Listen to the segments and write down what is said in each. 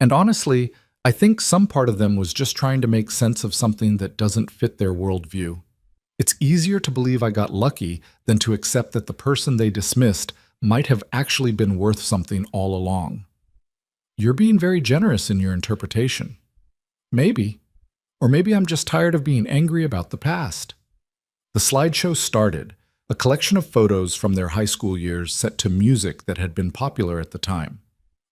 And honestly, I think some part of them was just trying to make sense of something that doesn't fit their worldview. It's easier to believe I got lucky than to accept that the person they dismissed might have actually been worth something all along. You're being very generous in your interpretation. Maybe. Or maybe I'm just tired of being angry about the past. The slideshow started, a collection of photos from their high school years set to music that had been popular at the time.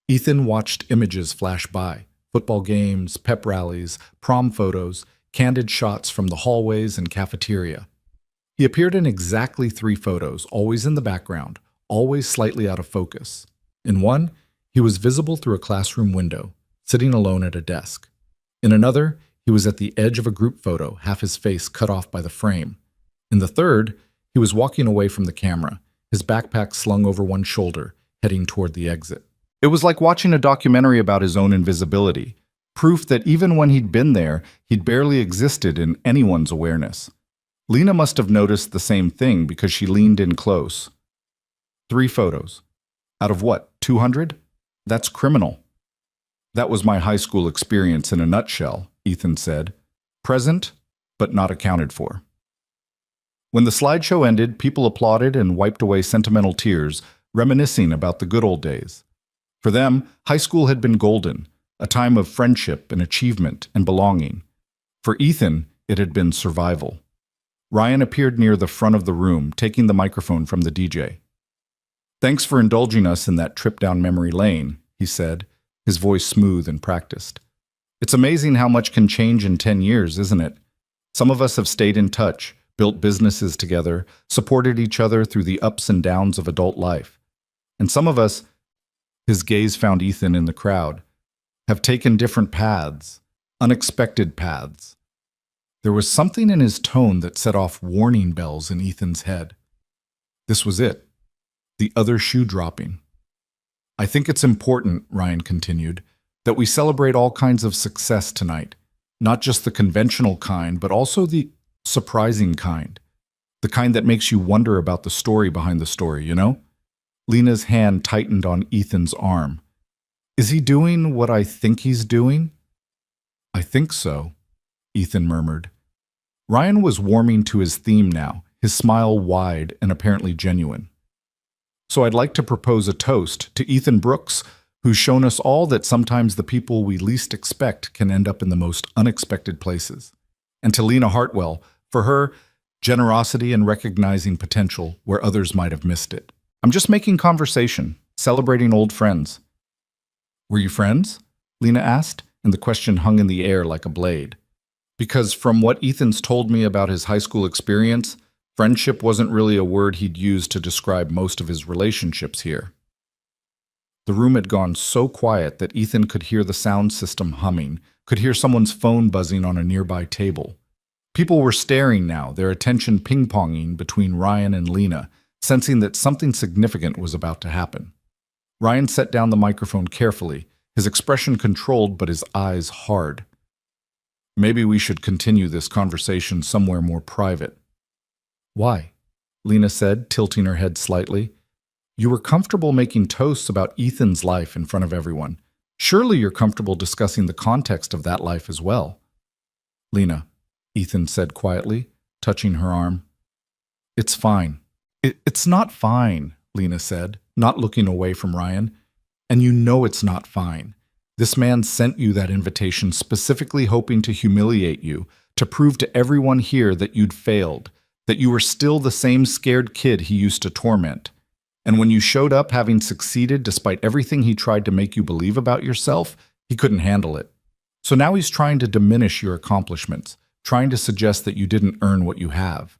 Ethan watched images flash by: football games, pep rallies, prom photos, candid shots from the hallways and cafeteria. He appeared in exactly 3 photos, always in the background, always slightly out of focus. In one, he was visible through a classroom window, sitting alone at a desk. In another, he was at the edge of a group photo, half his face cut off by the frame. In the third, he was walking away from the camera, his backpack slung over one shoulder, heading toward the exit. It was like watching a documentary about his own invisibility, proof that even when he'd been there, he'd barely existed in anyone's awareness. Lena must have noticed the same thing because she leaned in close. 3 photos. Out of what, 200? That's criminal. That was my high school experience in a nutshell, Ethan said. Present, but not accounted for. When the slideshow ended, people applauded and wiped away sentimental tears, reminiscing about the good old days. For them, high school had been golden, a time of friendship and achievement and belonging. For Ethan, it had been survival. Ryan appeared near the front of the room, taking the microphone from the DJ. "Thanks for indulging us in that trip down memory lane," he said, his voice smooth and practiced. "It's amazing how much can change in 10 years, isn't it? Some of us have stayed in touch, built businesses together, supported each other through the ups and downs of adult life. And some of us," his gaze found Ethan in the crowd, "have taken different paths, unexpected paths." There was something in his tone that set off warning bells in Ethan's head. This was it, the other shoe dropping. "I think it's important," Ryan continued, "that we celebrate all kinds of success tonight, not just the conventional kind, but also the surprising kind, the kind that makes you wonder about the story behind the story, you know?" Lena's hand tightened on Ethan's arm. "Is he doing what I think he's doing?" "I think so," Ethan murmured. Ryan was warming to his theme now, his smile wide and apparently genuine. "So I'd like to propose a toast to Ethan Brooks, who's shown us all that sometimes the people we least expect can end up in the most unexpected places. And to Lena Hartwell, for her generosity and recognizing potential where others might have missed it. I'm just making conversation, celebrating old friends." "Were you friends?" Lena asked, and the question hung in the air like a blade. Because from what Ethan's told me about his high school experience, friendship wasn't really a word he'd use to describe most of his relationships here. The room had gone so quiet that Ethan could hear the sound system humming, could hear someone's phone buzzing on a nearby table. People were staring now, their attention ping-ponging between Ryan and Lena, sensing that something significant was about to happen. Ryan set down the microphone carefully, his expression controlled but his eyes hard. "Maybe we should continue this conversation somewhere more private." "Why?" Lena said, tilting her head slightly. "You were comfortable making toasts about Ethan's life in front of everyone. Surely you're comfortable discussing the context of that life as well." "Lena," Ethan said quietly, touching her arm. "It's fine." It's not fine," Lena said, not looking away from Ryan. "And you know it's not fine. This man sent you that invitation specifically hoping to humiliate you, to prove to everyone here that you'd failed, that you were still the same scared kid he used to torment. And when you showed up having succeeded despite everything he tried to make you believe about yourself, he couldn't handle it. So now he's trying to diminish your accomplishments, trying to suggest that you didn't earn what you have."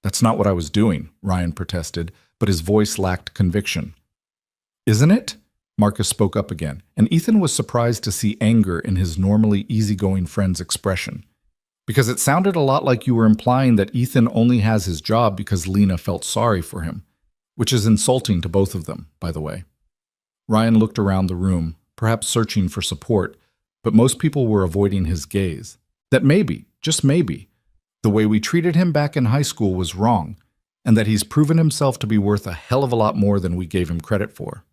"That's not what I was doing," Ryan protested, but his voice lacked conviction. "Isn't it?" Marcus spoke up again, and Ethan was surprised to see anger in his normally easygoing friend's expression. "Because it sounded a lot like you were implying that Ethan only has his job because Lena felt sorry for him, which is insulting to both of them, by the way." Ryan looked around the room, perhaps searching for support, but most people were avoiding his gaze. That maybe, just maybe, the way we treated him back in high school was wrong, and that he's proven himself to be worth a hell of a lot more than we gave him credit for.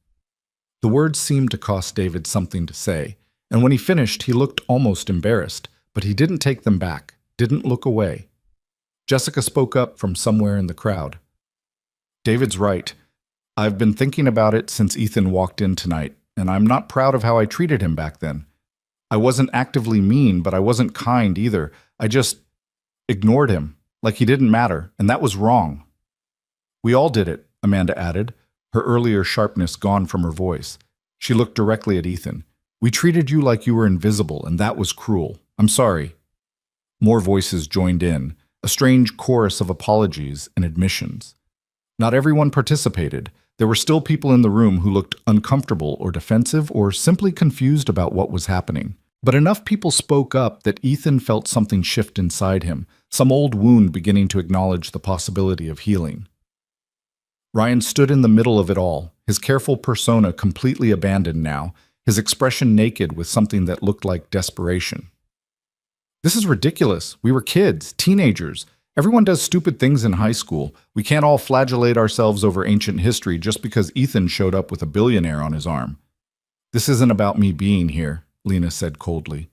The words seemed to cost David something to say, And when he finished, he looked almost embarrassed, but he didn't take them back, didn't look away. Jessica spoke up from somewhere in the crowd. David's right. I've been thinking about it since Ethan walked in tonight, and I'm not proud of how I treated him back then. I wasn't actively mean, but I wasn't kind either. I just ignored him, like he didn't matter, and that was wrong. We all did it, Amanda added, her earlier sharpness gone from her voice. She looked directly at Ethan. We treated you like you were invisible, and that was cruel. I'm sorry. More voices joined in, a strange chorus of apologies and admissions. Not everyone participated. There were still people in the room who looked uncomfortable or defensive or simply confused about what was happening. But enough people spoke up that Ethan felt something shift inside him, some old wound beginning to acknowledge the possibility of healing. Ryan stood in the middle of it all, his careful persona completely abandoned now, his expression naked with something that looked like desperation. This is ridiculous. We were kids, teenagers. Everyone does stupid things in high school. We can't all flagellate ourselves over ancient history just because Ethan showed up with a billionaire on his arm. This isn't about me being here, Lena said coldly.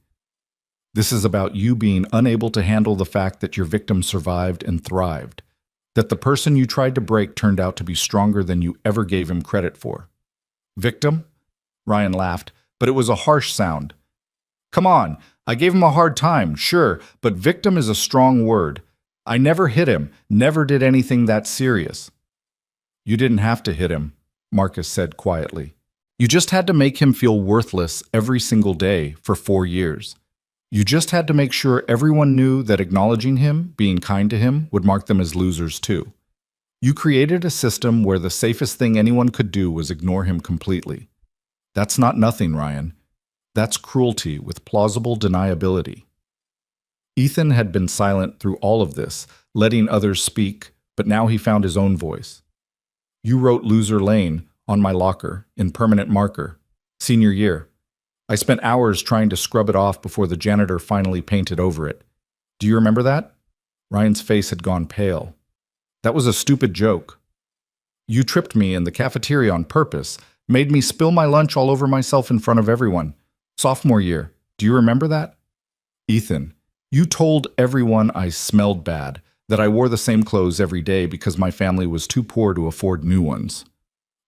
This is about you being unable to handle the fact that your victim survived and thrived, that the person you tried to break turned out to be stronger than you ever gave him credit for. Victim? Ryan laughed, but it was a harsh sound. Come on, I gave him a hard time, sure, but victim is a strong word. I never hit him, never did anything that serious. You didn't have to hit him, Marcus said quietly. You just had to make him feel worthless every single day for 4 years. You just had to make sure everyone knew that acknowledging him, being kind to him, would mark them as losers too. You created a system where the safest thing anyone could do was ignore him completely. That's not nothing, Ryan. That's cruelty with plausible deniability. Ethan had been silent through all of this, letting others speak, but now he found his own voice. You wrote Loser Lane on my locker in permanent marker, senior year. I spent hours trying to scrub it off before the janitor finally painted over it. Do you remember that? Ryan's face had gone pale. That was a stupid joke. You tripped me in the cafeteria on purpose, made me spill my lunch all over myself in front of everyone. Sophomore year. Do you remember that? Ethan, you told everyone I smelled bad, that I wore the same clothes every day because my family was too poor to afford new ones.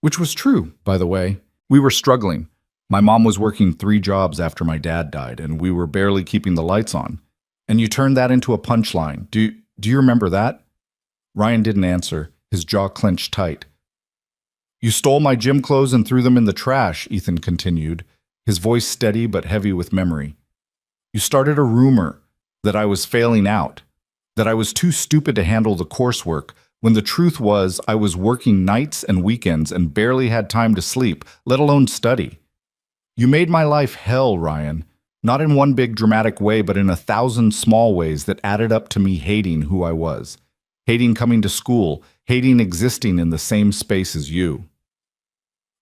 Which was true, by the way. We were struggling. My mom was working 3 jobs after my dad died, and we were barely keeping the lights on. And you turned that into a punchline. Do you remember that? Ryan didn't answer, his jaw clenched tight. You stole my gym clothes and threw them in the trash, Ethan continued, his voice steady but heavy with memory. You started a rumor that I was failing out, that I was too stupid to handle the coursework, when the truth was I was working nights and weekends and barely had time to sleep, let alone study. You made my life hell, Ryan, not in one big dramatic way, but in 1,000 small ways that added up to me hating who I was, hating coming to school, hating existing in the same space as you.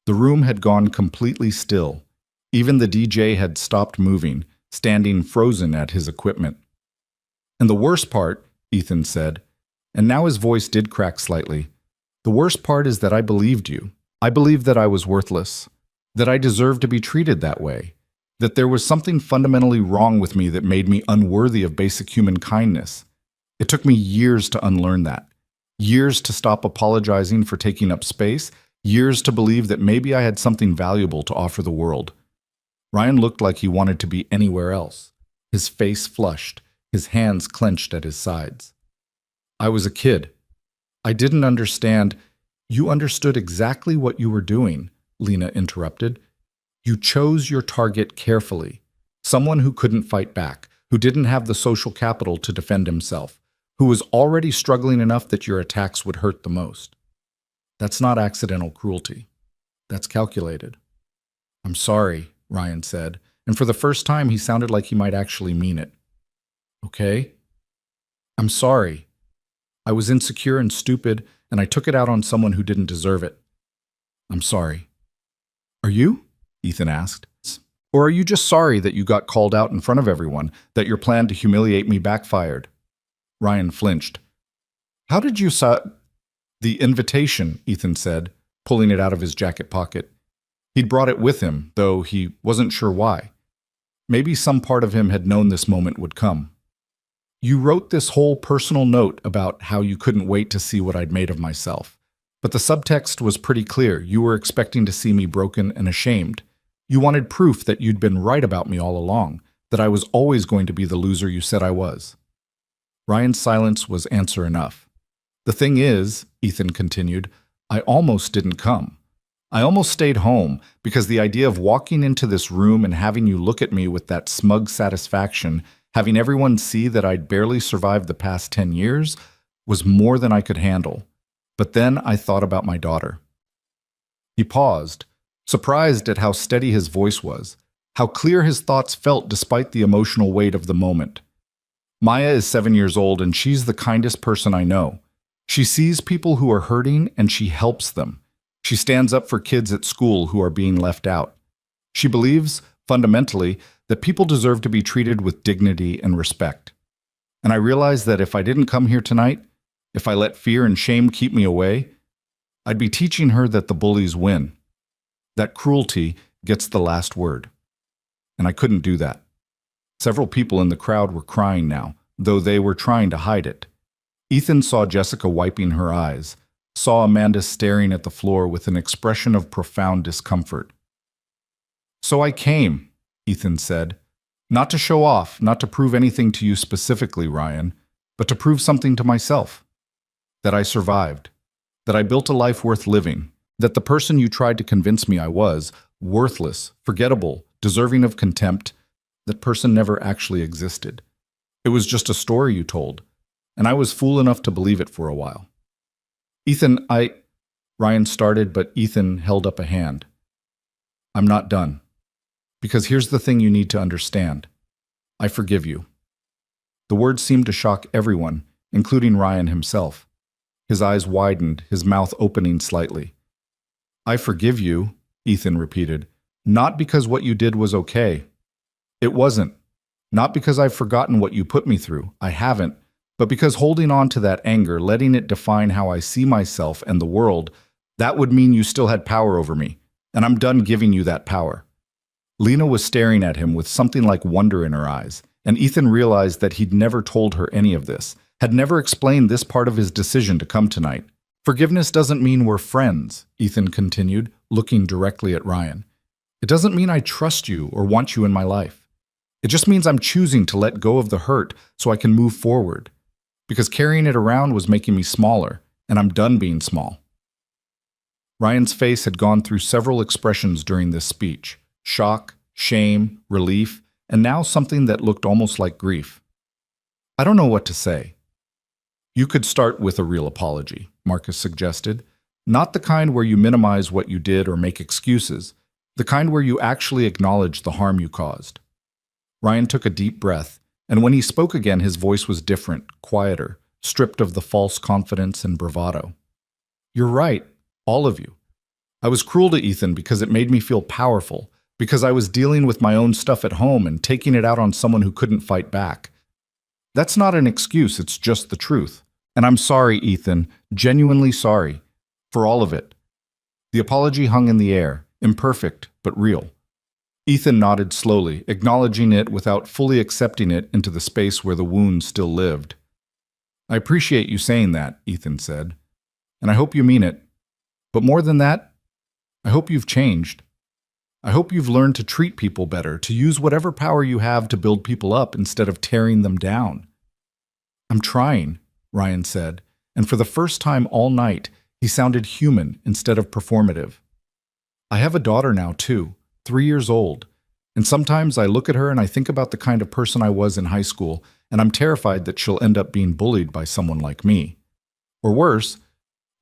The room had gone completely still. Even the DJ had stopped moving, standing frozen at his equipment. And the worst part, Ethan said, and now his voice did crack slightly, the worst part is that I believed you. I believed that I was worthless, that I deserved to be treated that way, that there was something fundamentally wrong with me that made me unworthy of basic human kindness. It took me years to unlearn that, years to stop apologizing for taking up space, years to believe that maybe I had something valuable to offer the world. Ryan looked like he wanted to be anywhere else, his face flushed, his hands clenched at his sides. I was a kid. I didn't understand. You understood exactly what you were doing, Lena interrupted. You chose your target carefully, someone who couldn't fight back, who didn't have the social capital to defend himself, who was already struggling enough that your attacks would hurt the most. That's not accidental cruelty. That's calculated. I'm sorry, Ryan said, and for the first time he sounded like he might actually mean it. Okay? I'm sorry. I was insecure and stupid, and I took it out on someone who didn't deserve it. I'm sorry. Are you? Ethan asked. Or are you just sorry that you got called out in front of everyone, that your plan to humiliate me backfired? Ryan flinched. How did you The invitation, Ethan said, pulling it out of his jacket pocket. He'd brought it with him, though he wasn't sure why. Maybe some part of him had known this moment would come. You wrote this whole personal note about how you couldn't wait to see what I'd made of myself. But the subtext was pretty clear. You were expecting to see me broken and ashamed. You wanted proof that you'd been right about me all along, that I was always going to be the loser you said I was. Ryan's silence was answer enough. The thing is, Ethan continued, I almost didn't come. I almost stayed home because the idea of walking into this room and having you look at me with that smug satisfaction, having everyone see that I'd barely survived the past 10 years, was more than I could handle. But then I thought about my daughter. He paused, surprised at how steady his voice was, how clear his thoughts felt despite the emotional weight of the moment. Maya is 7 years old and she's the kindest person I know. She sees people who are hurting and she helps them. She stands up for kids at school who are being left out. She believes, fundamentally, that people deserve to be treated with dignity and respect. And I realize that if I didn't come here tonight, if I let fear and shame keep me away, I'd be teaching her that the bullies win, that cruelty gets the last word. And I couldn't do that. Several people in the crowd were crying now, though they were trying to hide it. Ethan saw Jessica wiping her eyes, saw Amanda staring at the floor with an expression of profound discomfort. So I came, Ethan said. Not to show off, not to prove anything to you specifically, Ryan, but to prove something to myself. That I survived. That I built a life worth living. That the person you tried to convince me I was, worthless, forgettable, deserving of contempt, that person never actually existed. It was just a story you told, and I was fool enough to believe it for a while. Ethan, Ryan started, but Ethan held up a hand. I'm not done. Because here's the thing you need to understand. I forgive you. The words seemed to shock everyone, including Ryan himself. His eyes widened, his mouth opening slightly. I forgive you, Ethan repeated, not because what you did was okay. It wasn't. Not because I've forgotten what you put me through. I haven't. But because holding on to that anger, letting it define how I see myself and the world, that would mean you still had power over me. And I'm done giving you that power. Lena was staring at him with something like wonder in her eyes, and Ethan realized that he'd never told her any of this, had never explained this part of his decision to come tonight. Forgiveness doesn't mean we're friends, Ethan continued, looking directly at Ryan. It doesn't mean I trust you or want you in my life. It just means I'm choosing to let go of the hurt so I can move forward. Because carrying it around was making me smaller, and I'm done being small. Ryan's face had gone through several expressions during this speech. Shock, shame, relief, and now something that looked almost like grief. I don't know what to say. You could start with a real apology, Marcus suggested. Not the kind where you minimize what you did or make excuses. The kind where you actually acknowledge the harm you caused. Ryan took a deep breath, and when he spoke again, his voice was different, quieter, stripped of the false confidence and bravado. You're right, all of you. I was cruel to Ethan because it made me feel powerful, because I was dealing with my own stuff at home and taking it out on someone who couldn't fight back. That's not an excuse, it's just the truth. And I'm sorry, Ethan, genuinely sorry, for all of it. The apology hung in the air, imperfect but real. Ethan nodded slowly, acknowledging it without fully accepting it into the space where the wound still lived. I appreciate you saying that, Ethan said, and I hope you mean it. But more than that, I hope you've changed. I hope you've learned to treat people better, to use whatever power you have to build people up instead of tearing them down. I'm trying, Ryan said, and for the first time all night, he sounded human instead of performative. I have a daughter now, too, 3 years old, and sometimes I look at her and I think about the kind of person I was in high school, and I'm terrified that she'll end up being bullied by someone like me. Or worse,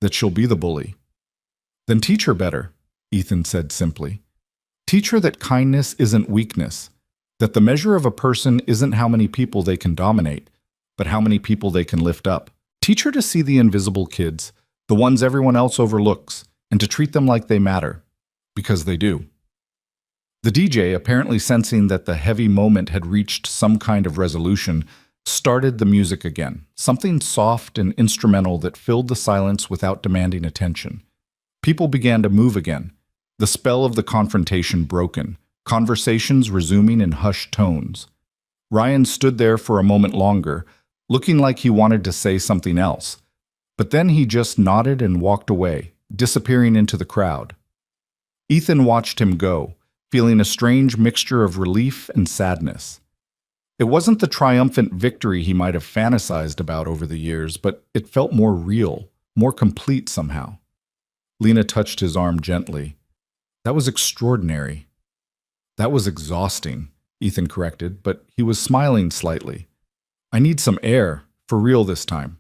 that she'll be the bully. Then teach her better, Ethan said simply. Teach her that kindness isn't weakness, that the measure of a person isn't how many people they can dominate, but how many people they can lift up. Teach her to see the invisible kids, the ones everyone else overlooks, and to treat them like they matter, because they do. The DJ, apparently sensing that the heavy moment had reached some kind of resolution, started the music again, something soft and instrumental that filled the silence without demanding attention. People began to move again, the spell of the confrontation broken, conversations resuming in hushed tones. Ryan stood there for a moment longer, looking like he wanted to say something else. But then he just nodded and walked away, disappearing into the crowd. Ethan watched him go, feeling a strange mixture of relief and sadness. It wasn't the triumphant victory he might have fantasized about over the years, but it felt more real, more complete somehow. Lena touched his arm gently. That was extraordinary. That was exhausting, Ethan corrected, but he was smiling slightly. I need some air, for real this time.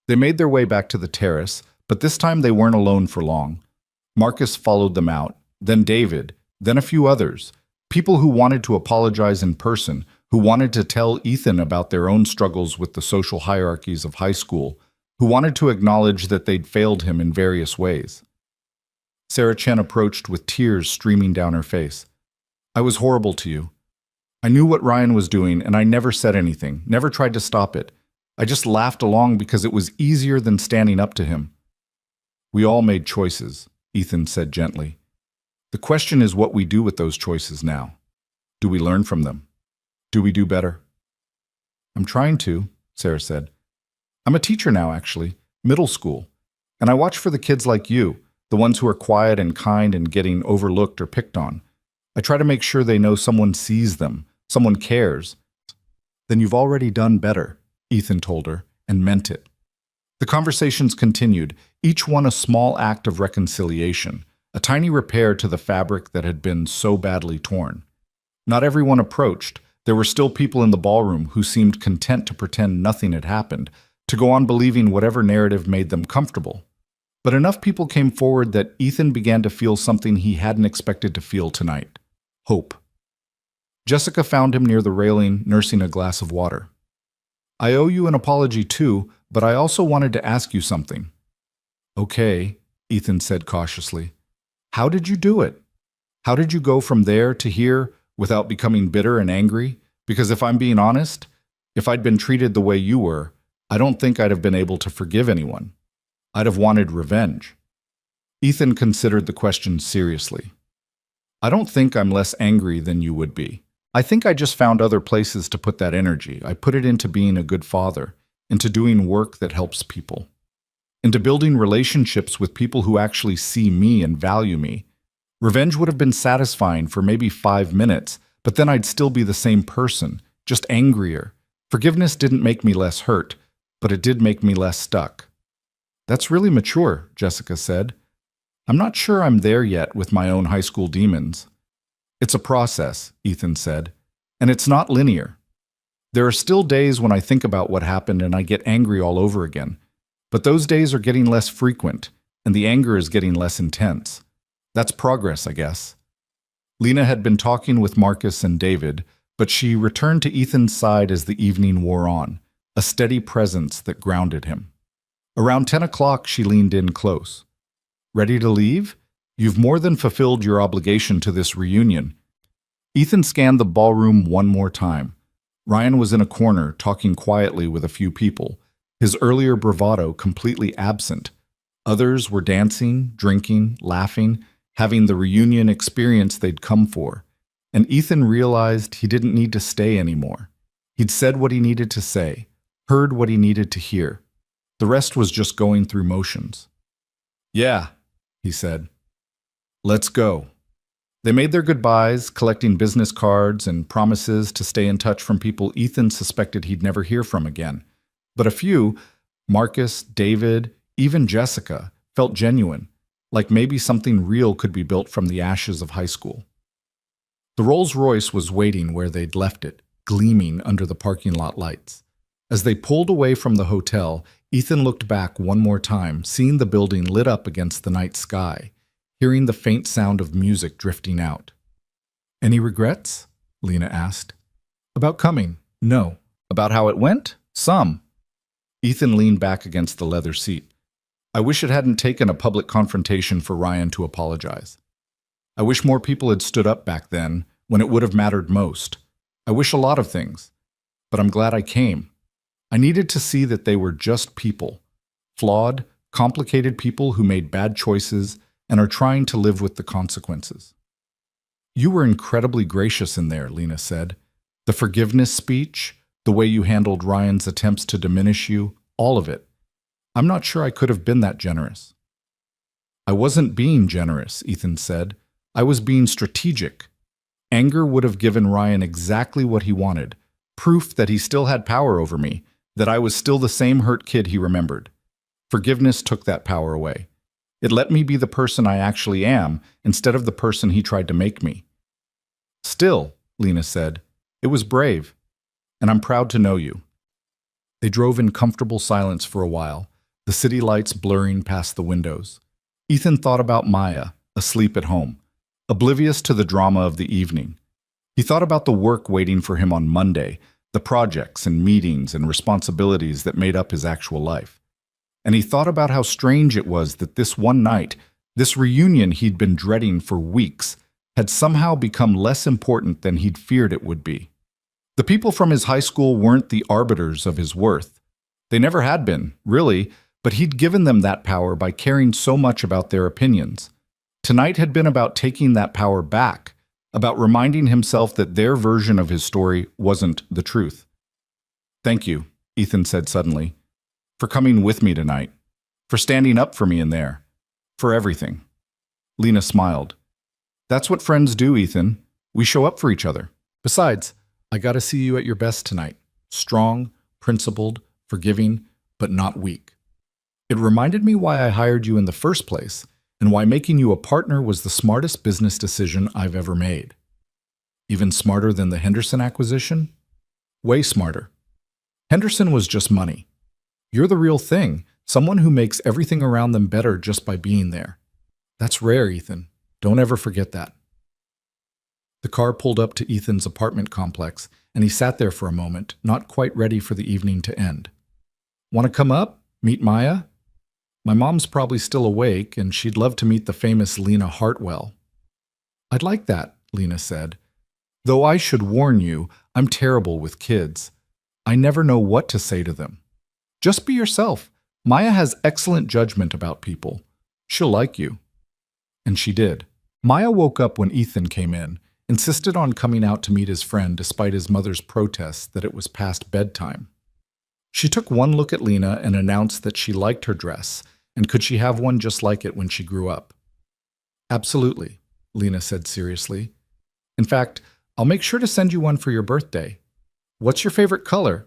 They made their way back to the terrace, but this time they weren't alone for long. Marcus followed them out, then David, then a few others, people who wanted to apologize in person, who wanted to tell Ethan about their own struggles with the social hierarchies of high school, who wanted to acknowledge that they'd failed him in various ways. Sarah Chen approached with tears streaming down her face. I was horrible to you. I knew what Ryan was doing, and I never said anything, never tried to stop it. I just laughed along because it was easier than standing up to him. We all made choices, Ethan said gently. The question is what we do with those choices now. Do we learn from them? Do we do better? I'm trying to, Sarah said. I'm a teacher now, actually, middle school, and I watch for the kids like you, the ones who are quiet and kind and getting overlooked or picked on. I try to make sure they know someone sees them, someone cares. Then you've already done better, Ethan told her, and meant it. The conversations continued, each one a small act of reconciliation, a tiny repair to the fabric that had been so badly torn. Not everyone approached. There were still people in the ballroom who seemed content to pretend nothing had happened, to go on believing whatever narrative made them comfortable. But enough people came forward that Ethan began to feel something he hadn't expected to feel tonight. Hope. Jessica found him near the railing, nursing a glass of water. I owe you an apology too, but I also wanted to ask you something. Okay, Ethan said cautiously. How did you do it? How did you go from there to here without becoming bitter and angry? Because if I'm being honest, if I'd been treated the way you were, I don't think I'd have been able to forgive anyone. I'd have wanted revenge. Ethan considered the question seriously. I don't think I'm less angry than you would be. I think I just found other places to put that energy. I put it into being a good father, into doing work that helps people, into building relationships with people who actually see me and value me. Revenge would have been satisfying for maybe 5 minutes, but then I'd still be the same person, just angrier. Forgiveness didn't make me less hurt, but it did make me less stuck. That's really mature, Jessica said. I'm not sure I'm there yet with my own high school demons. It's a process, Ethan said, and it's not linear. There are still days when I think about what happened and I get angry all over again, but those days are getting less frequent, and the anger is getting less intense. That's progress, I guess. Lena had been talking with Marcus and David, but she returned to Ethan's side as the evening wore on, a steady presence that grounded him. Around 10 o'clock, she leaned in close. Ready to leave? You've more than fulfilled your obligation to this reunion. Ethan scanned the ballroom one more time. Ryan was in a corner, talking quietly with a few people, his earlier bravado completely absent. Others were dancing, drinking, laughing, having the reunion experience they'd come for. And Ethan realized he didn't need to stay anymore. He'd said what he needed to say, heard what he needed to hear. The rest was just going through motions. Yeah, he said. Let's go. They made their goodbyes, collecting business cards and promises to stay in touch from people Ethan suspected he'd never hear from again. But a few, Marcus, David, even Jessica, felt genuine, like maybe something real could be built from the ashes of high school. The Rolls-Royce was waiting where they'd left it, gleaming under the parking lot lights. As they pulled away from the hotel, Ethan looked back one more time, seeing the building lit up against the night sky, hearing the faint sound of music drifting out. Any regrets? Lena asked. About coming? No. About how it went? Some. Ethan leaned back against the leather seat. I wish it hadn't taken a public confrontation for Ryan to apologize. I wish more people had stood up back then, when it would have mattered most. I wish a lot of things. But I'm glad I came. I needed to see that they were just people. Flawed, complicated people who made bad choices and are trying to live with the consequences. You were incredibly gracious in there, Lena said. The forgiveness speech, the way you handled Ryan's attempts to diminish you, all of it. I'm not sure I could have been that generous. I wasn't being generous, Ethan said. I was being strategic. Anger would have given Ryan exactly what he wanted, proof that he still had power over me, that I was still the same hurt kid he remembered. Forgiveness took that power away. It let me be the person I actually am instead of the person he tried to make me. Still, Lena said, it was brave, and I'm proud to know you. They drove in comfortable silence for a while, the city lights blurring past the windows. Ethan thought about Maya, asleep at home, oblivious to the drama of the evening. He thought about the work waiting for him on Monday, the projects and meetings and responsibilities that made up his actual life. And he thought about how strange it was that this one night, this reunion he'd been dreading for weeks, had somehow become less important than he'd feared it would be. The people from his high school weren't the arbiters of his worth. They never had been, really, but he'd given them that power by caring so much about their opinions. Tonight had been about taking that power back, about reminding himself that their version of his story wasn't the truth. Thank you, Ethan said suddenly, for coming with me tonight, for standing up for me in there, for everything. Lena smiled. That's what friends do, Ethan. We show up for each other. Besides, I gotta see you at your best tonight. Strong, principled, forgiving, but not weak. It reminded me why I hired you in the first place, and why making you a partner was the smartest business decision I've ever made. Even smarter than the Henderson acquisition? Way smarter. Henderson was just money. You're the real thing, someone who makes everything around them better just by being there. That's rare, Ethan. Don't ever forget that. The car pulled up to Ethan's apartment complex, and he sat there for a moment, not quite ready for the evening to end. Want to come up? Meet Maya? My mom's probably still awake, and she'd love to meet the famous Lena Hartwell. I'd like that, Lena said. Though I should warn you, I'm terrible with kids. I never know what to say to them. Just be yourself. Maya has excellent judgment about people. She'll like you. And she did. Maya woke up when Ethan came in, insisted on coming out to meet his friend despite his mother's protests that it was past bedtime. She took one look at Lena and announced that she liked her dress, and could she have one just like it when she grew up? Absolutely, Lena said seriously. In fact, I'll make sure to send you one for your birthday. What's your favorite color?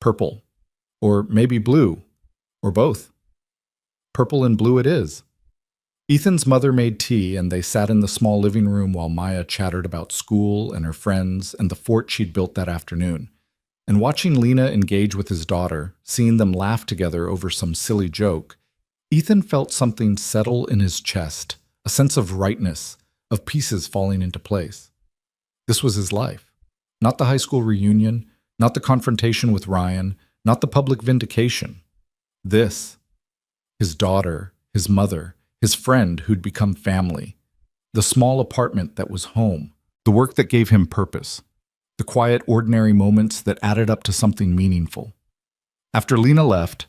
Purple. Or maybe blue. Or both. Purple and blue it is. Ethan's mother made tea, and they sat in the small living room while Maya chattered about school and her friends and the fort she'd built that afternoon. And watching Lena engage with his daughter, seeing them laugh together over some silly joke, Ethan felt something settle in his chest, a sense of rightness, of pieces falling into place. This was his life. Not the high school reunion, not the confrontation with Ryan, not the public vindication. This. His daughter, his mother, his friend who'd become family. The small apartment that was home. The work that gave him purpose. The quiet, ordinary moments that added up to something meaningful. After Lena left,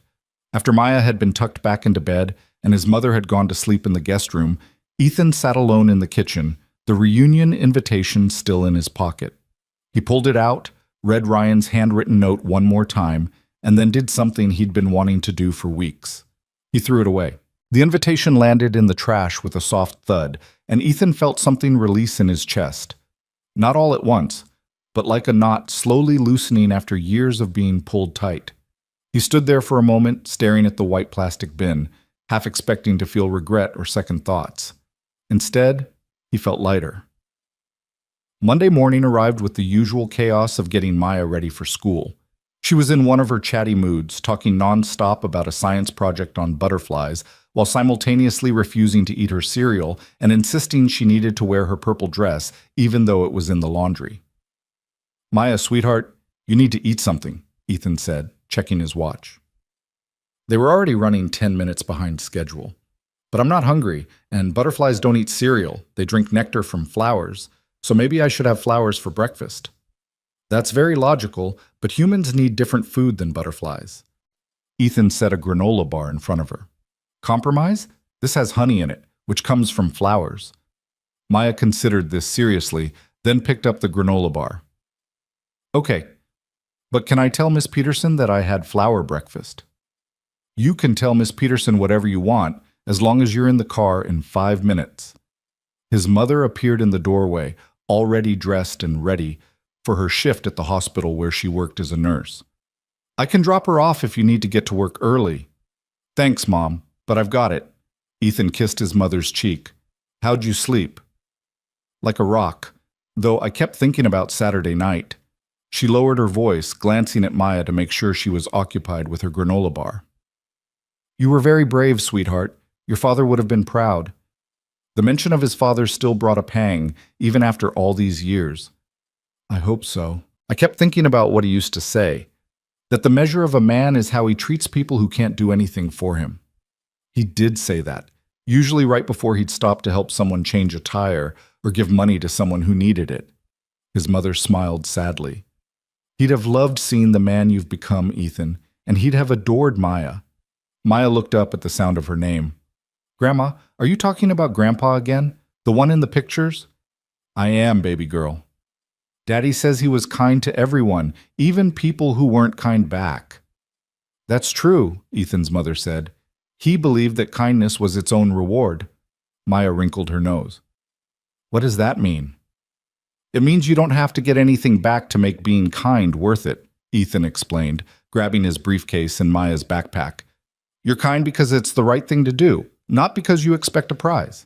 after Maya had been tucked back into bed and his mother had gone to sleep in the guest room, Ethan sat alone in the kitchen, the reunion invitation still in his pocket. He pulled it out, read Ryan's handwritten note one more time, and then did something he'd been wanting to do for weeks. He threw it away. The invitation landed in the trash with a soft thud, and Ethan felt something release in his chest. Not all at once, but like a knot slowly loosening after years of being pulled tight. He stood there for a moment, staring at the white plastic bin, half expecting to feel regret or second thoughts. Instead, he felt lighter. Monday morning arrived with the usual chaos of getting Maya ready for school. She was in one of her chatty moods, talking nonstop about a science project on butterflies, while simultaneously refusing to eat her cereal and insisting she needed to wear her purple dress, even though it was in the laundry. Maya, sweetheart, you need to eat something, Ethan said, checking his watch. They were already running 10 minutes behind schedule. But I'm not hungry, and butterflies don't eat cereal. They drink nectar from flowers, so maybe I should have flowers for breakfast. That's very logical, but humans need different food than butterflies. Ethan set a granola bar in front of her. Compromise? This has honey in it, which comes from flowers. Maya considered this seriously, then picked up the granola bar. Okay, but can I tell Miss Peterson that I had flour breakfast? You can tell Miss Peterson whatever you want, as long as you're in the car in 5 minutes. His mother appeared in the doorway, already dressed and ready for her shift at the hospital where she worked as a nurse. I can drop her off if you need to get to work early. Thanks, Mom, but I've got it. Ethan kissed his mother's cheek. How'd you sleep? Like a rock, though I kept thinking about Saturday night. She lowered her voice, glancing at Maya to make sure she was occupied with her granola bar. You were very brave, sweetheart. Your father would have been proud. The mention of his father still brought a pang, even after all these years. I hope so. I kept thinking about what he used to say, that the measure of a man is how he treats people who can't do anything for him. He did say that, usually right before he'd stop to help someone change a tire or give money to someone who needed it. His mother smiled sadly. He'd have loved seeing the man you've become, Ethan, and he'd have adored Maya. Maya looked up at the sound of her name. Grandma, are you talking about Grandpa again? The one in the pictures? I am, baby girl. Daddy says he was kind to everyone, even people who weren't kind back. That's true, Ethan's mother said. He believed that kindness was its own reward. Maya wrinkled her nose. What does that mean? It means you don't have to get anything back to make being kind worth it, Ethan explained, grabbing his briefcase and Maya's backpack. You're kind because it's the right thing to do, not because you expect a prize.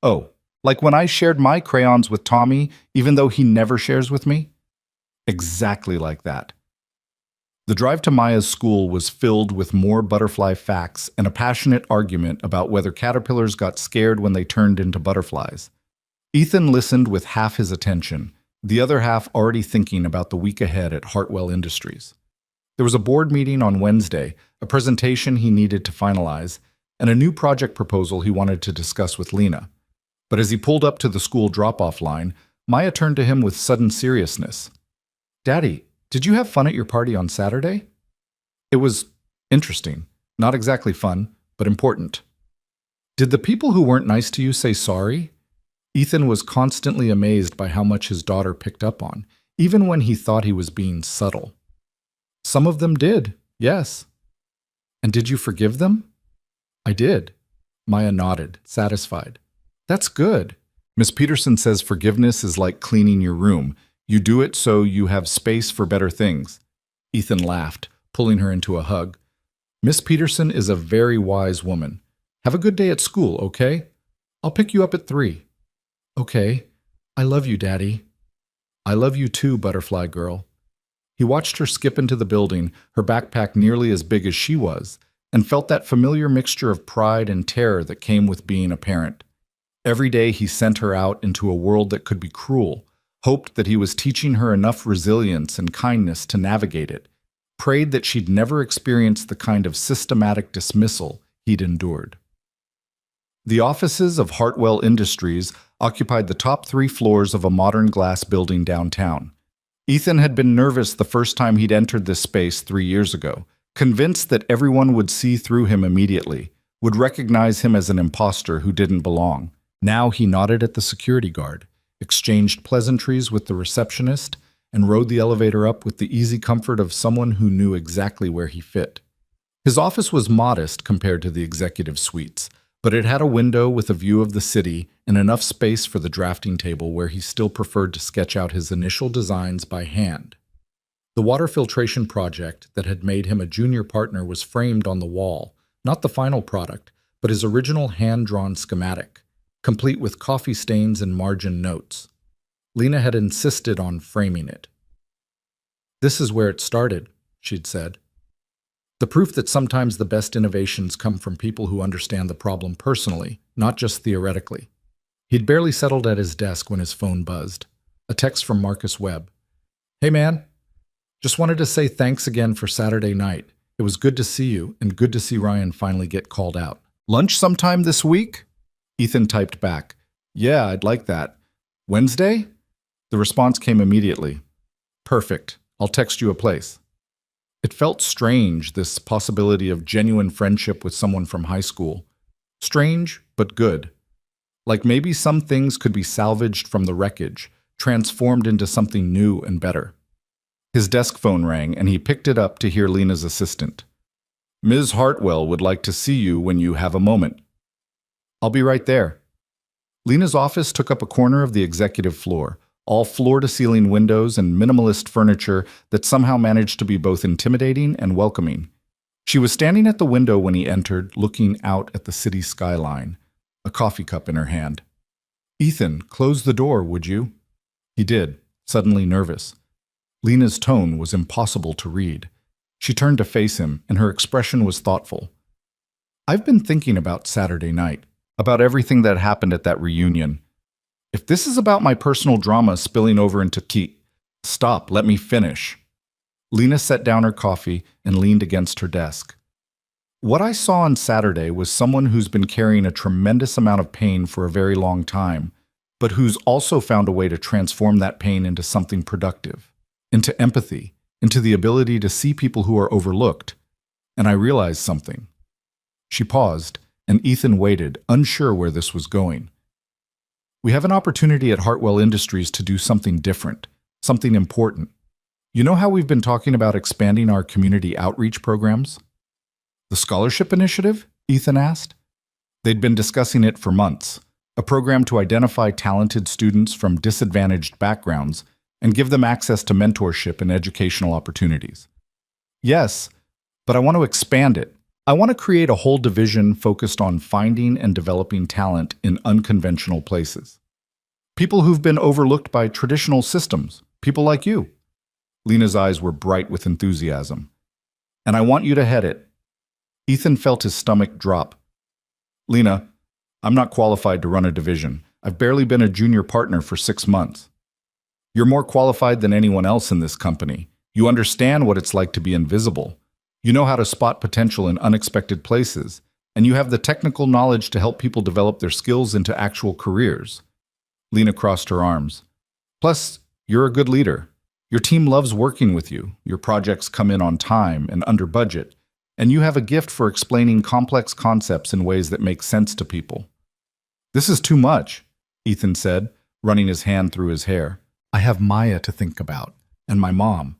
Oh, like when I shared my crayons with Tommy, even though he never shares with me? Exactly like that. The drive to Maya's school was filled with more butterfly facts and a passionate argument about whether caterpillars got scared when they turned into butterflies. Ethan listened with half his attention, the other half already thinking about the week ahead at Hartwell Industries. There was a board meeting on Wednesday, a presentation he needed to finalize, and a new project proposal he wanted to discuss with Lena. But as he pulled up to the school drop-off line, Maya turned to him with sudden seriousness. Daddy, did you have fun at your party on Saturday? It was interesting. Not exactly fun, but important. Did the people who weren't nice to you say sorry? Ethan was constantly amazed by how much his daughter picked up on, even when he thought he was being subtle. Some of them did, yes. And did you forgive them? I did. Maya nodded, satisfied. That's good. Miss Peterson says forgiveness is like cleaning your room. You do it so you have space for better things. Ethan laughed, pulling her into a hug. Miss Peterson is a very wise woman. Have a good day at school, okay? I'll pick you up at 3. Okay. I love you, Daddy. I love you too, butterfly girl. He watched her skip into the building, her backpack nearly as big as she was, and felt that familiar mixture of pride and terror that came with being a parent. Every day he sent her out into a world that could be cruel, hoped that he was teaching her enough resilience and kindness to navigate it, prayed that she'd never experience the kind of systematic dismissal he'd endured. The offices of Hartwell Industries occupied the top 3 floors of a modern glass building downtown. Ethan had been nervous the first time he'd entered this space 3 years ago, convinced that everyone would see through him immediately, would recognize him as an imposter who didn't belong. Now he nodded at the security guard, exchanged pleasantries with the receptionist, and rode the elevator up with the easy comfort of someone who knew exactly where he fit. His office was modest compared to the executive suites, but it had a window with a view of the city and enough space for the drafting table where he still preferred to sketch out his initial designs by hand. The water filtration project that had made him a junior partner was framed on the wall, not the final product, but his original hand-drawn schematic, complete with coffee stains and margin notes. Lena had insisted on framing it. This is where it started, she'd said. The proof that sometimes the best innovations come from people who understand the problem personally, not just theoretically. He'd barely settled at his desk when his phone buzzed. A text from Marcus Webb. Hey man, just wanted to say thanks again for Saturday night. It was good to see you and good to see Ryan finally get called out. Lunch sometime this week? Ethan typed back. Yeah, I'd like that. Wednesday? The response came immediately. Perfect. I'll text you a place. It felt strange, this possibility of genuine friendship with someone from high school. Strange, but good. Like maybe some things could be salvaged from the wreckage, transformed into something new and better. His desk phone rang, and he picked it up to hear Lena's assistant. "Ms. Hartwell would like to see you when you have a moment." "I'll be right there." Lena's office took up a corner of the executive floor, all floor-to-ceiling windows and minimalist furniture that somehow managed to be both intimidating and welcoming. She was standing at the window when he entered, looking out at the city skyline, a coffee cup in her hand. "Ethan, close the door, would you?" He did, suddenly nervous. Lena's tone was impossible to read. She turned to face him, and her expression was thoughtful. "I've been thinking about Saturday night, about everything that happened at that reunion. If this is about my personal drama spilling over into Stop, let me finish." Lena set down her coffee and leaned against her desk. "What I saw on Saturday was someone who's been carrying a tremendous amount of pain for a very long time, but who's also found a way to transform that pain into something productive, into empathy, into the ability to see people who are overlooked. And I realized something." She paused, and Ethan waited, unsure where this was going. "We have an opportunity at Hartwell Industries to do something different, something important. You know how we've been talking about expanding our community outreach programs?" "The scholarship initiative?" Ethan asked. They'd been discussing it for months, a program to identify talented students from disadvantaged backgrounds and give them access to mentorship and educational opportunities. "Yes, but I want to expand it. I want to create a whole division focused on finding and developing talent in unconventional places. People who've been overlooked by traditional systems, people like you." Lena's eyes were bright with enthusiasm. "And I want you to head it." Ethan felt his stomach drop. "Lena, I'm not qualified to run a division. I've barely been a junior partner for 6 months. You're more qualified than anyone else in this company. You understand what it's like to be invisible. You know how to spot potential in unexpected places, and you have the technical knowledge to help people develop their skills into actual careers." Lena crossed her arms. "Plus, you're a good leader. Your team loves working with you. Your projects come in on time and under budget, and you have a gift for explaining complex concepts in ways that make sense to people." "This is too much," Ethan said, running his hand through his hair. "I have Maya to think about, and my mom,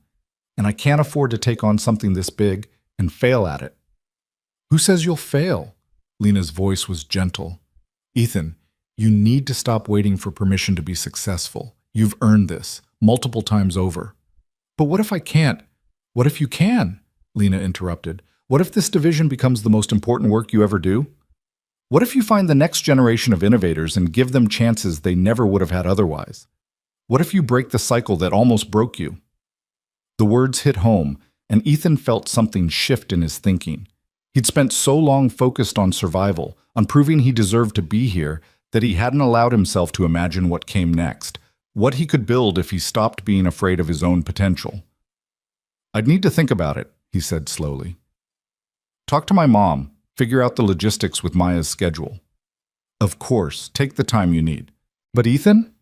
and I can't afford to take on something this big and fail at it." "Who says you'll fail?" Lena's voice was gentle. "Ethan, you need to stop waiting for permission to be successful. You've earned this, multiple times over." "But what if I can't?" "What if you can?" Lena interrupted. "What if this division becomes the most important work you ever do? What if you find the next generation of innovators and give them chances they never would have had otherwise? What if you break the cycle that almost broke you?" The words hit home, and Ethan felt something shift in his thinking. He'd spent so long focused on survival, on proving he deserved to be here, that he hadn't allowed himself to imagine what came next, what he could build if he stopped being afraid of his own potential. "I'd need to think about it," he said slowly. "Talk to my mom, figure out the logistics with Maya's schedule." "Of course, take the time you need." "But Ethan?"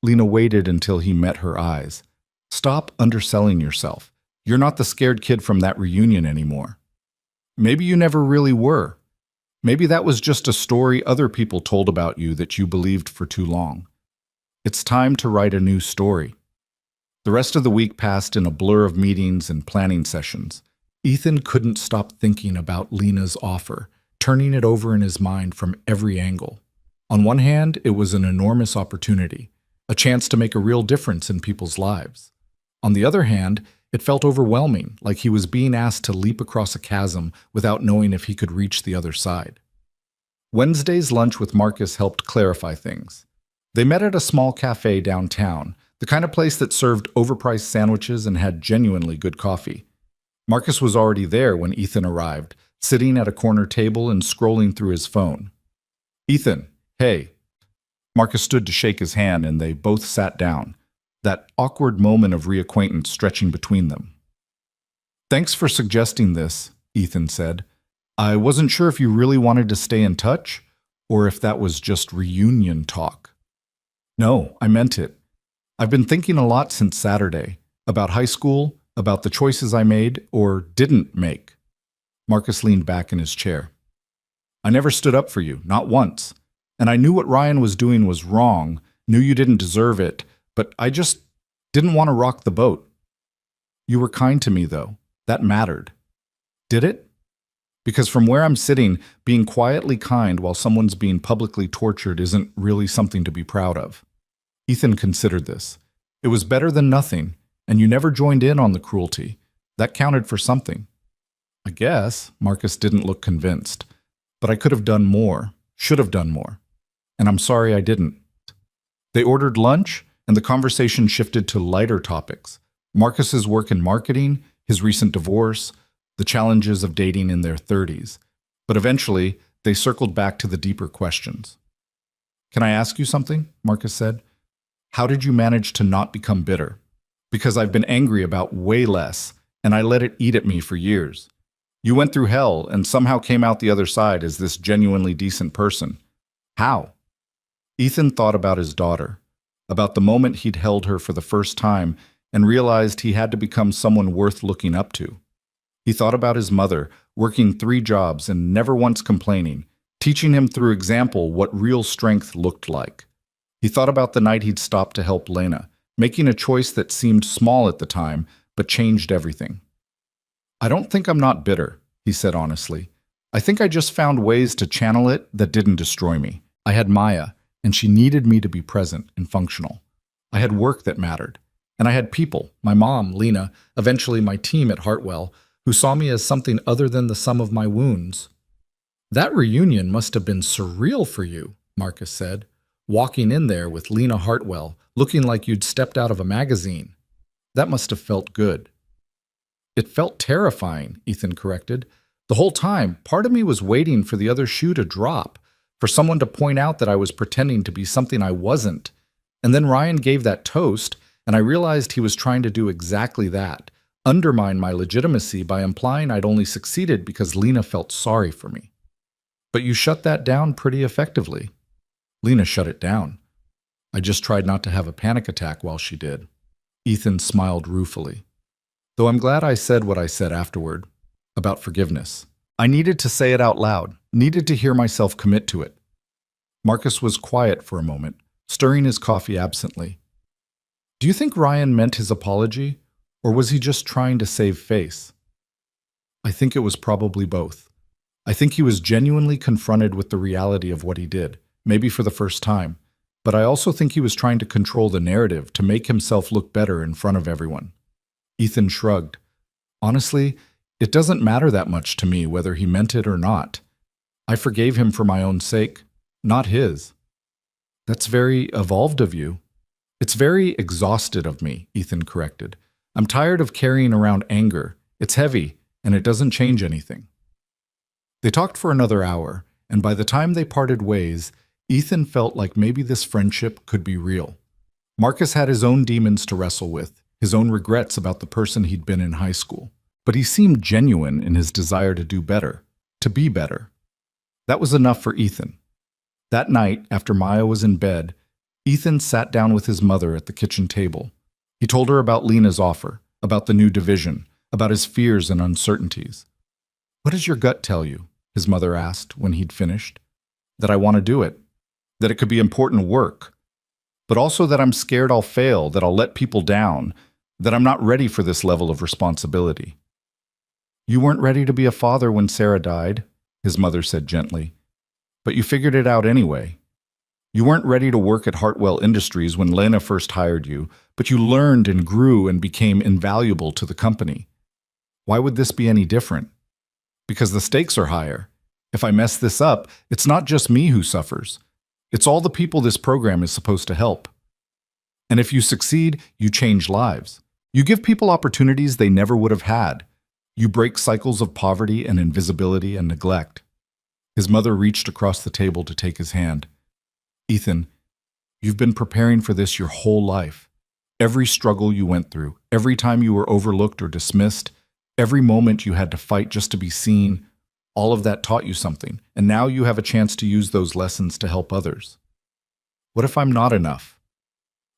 Lena waited until he met her eyes. "Stop underselling yourself. You're not the scared kid from that reunion anymore. Maybe you never really were. Maybe that was just a story other people told about you that you believed for too long. It's time to write a new story." The rest of the week passed in a blur of meetings and planning sessions. Ethan couldn't stop thinking about Lena's offer, turning it over in his mind from every angle. On one hand, it was an enormous opportunity, a chance to make a real difference in people's lives. On the other hand, it felt overwhelming, like he was being asked to leap across a chasm without knowing if he could reach the other side. Wednesday's lunch with Marcus helped clarify things. They met at a small cafe downtown, the kind of place that served overpriced sandwiches and had genuinely good coffee. Marcus was already there when Ethan arrived, sitting at a corner table and scrolling through his phone. "Ethan, hey." Marcus stood to shake his hand, and they both sat down, that awkward moment of reacquaintance stretching between them. "Thanks for suggesting this," Ethan said. "I wasn't sure if you really wanted to stay in touch, or if that was just reunion talk." "No, I meant it. I've been thinking a lot since Saturday, about high school, about the choices I made or didn't make." Marcus leaned back in his chair. "I never stood up for you, not once. And I knew what Ryan was doing was wrong, knew you didn't deserve it, but I just didn't want to rock the boat. You were kind to me, though. That mattered. Did it? Because from where I'm sitting, being quietly kind while someone's being publicly tortured isn't really something to be proud of. Ethan considered this. It was better than nothing, and you never joined in on the cruelty. That counted for something. I guess. Marcus didn't look convinced. But I could have done more, should have done more. And I'm sorry I didn't. They ordered lunch, and the conversation shifted to lighter topics. Marcus's work in marketing, his recent divorce, the challenges of dating in their 30s. But eventually, they circled back to the deeper questions. Can I ask you something? Marcus said. How did you manage to not become bitter? Because I've been angry about way less, and I let it eat at me for years. You went through hell and somehow came out the other side as this genuinely decent person. How? Ethan thought about his daughter, about the moment he'd held her for the first time and realized he had to become someone worth looking up to. He thought about his mother, working 3 jobs and never once complaining, teaching him through example what real strength looked like. He thought about the night he'd stopped to help Lena, making a choice that seemed small at the time, but changed everything. I don't think I'm not bitter, he said honestly. I think I just found ways to channel it that didn't destroy me. I had Maya, and she needed me to be present and functional. I had work that mattered. And I had people, my mom, Lena, eventually my team at Hartwell, who saw me as something other than the sum of my wounds. That reunion must have been surreal for you, Marcus said, walking in there with Lena Hartwell, looking like you'd stepped out of a magazine. That must have felt good. It felt terrifying, Ethan corrected. The whole time, part of me was waiting for the other shoe to drop, for someone to point out that I was pretending to be something I wasn't. And then Ryan gave that toast, and I realized he was trying to do exactly that, undermine my legitimacy by implying I'd only succeeded because Lena felt sorry for me. But you shut that down pretty effectively. Lena shut it down. I just tried not to have a panic attack while she did. Ethan smiled ruefully. Though I'm glad I said what I said afterward, about forgiveness. I needed to say it out loud, needed to hear myself commit to it. Marcus was quiet for a moment, stirring his coffee absently. Do you think Ryan meant his apology, or was he just trying to save face? I think it was probably both. I think he was genuinely confronted with the reality of what he did, maybe for the first time, but I also think he was trying to control the narrative to make himself look better in front of everyone. Ethan shrugged. Honestly, it doesn't matter that much to me whether he meant it or not. I forgave him for my own sake, not his. That's very evolved of you. It's very exhausted of me, Ethan corrected. I'm tired of carrying around anger. It's heavy, and it doesn't change anything. They talked for another hour, and by the time they parted ways, Ethan felt like maybe this friendship could be real. Marcus had his own demons to wrestle with, his own regrets about the person he'd been in high school. But he seemed genuine in his desire to do better, to be better. That was enough for Ethan. That night, after Maya was in bed, Ethan sat down with his mother at the kitchen table. He told her about Lena's offer, about the new division, about his fears and uncertainties. What does your gut tell you? His mother asked when he'd finished. That I want to do it, that it could be important work, but also that I'm scared I'll fail, that I'll let people down, that I'm not ready for this level of responsibility. You weren't ready to be a father when Sarah died, his mother said gently, but you figured it out anyway. You weren't ready to work at Hartwell Industries when Lena first hired you, but you learned and grew and became invaluable to the company. Why would this be any different? Because the stakes are higher. If I mess this up, it's not just me who suffers. It's all the people this program is supposed to help. And if you succeed, you change lives. You give people opportunities they never would have had. You break cycles of poverty and invisibility and neglect. His mother reached across the table to take his hand. Ethan, you've been preparing for this your whole life. Every struggle you went through, every time you were overlooked or dismissed, every moment you had to fight just to be seen, all of that taught you something, and now you have a chance to use those lessons to help others. What if I'm not enough?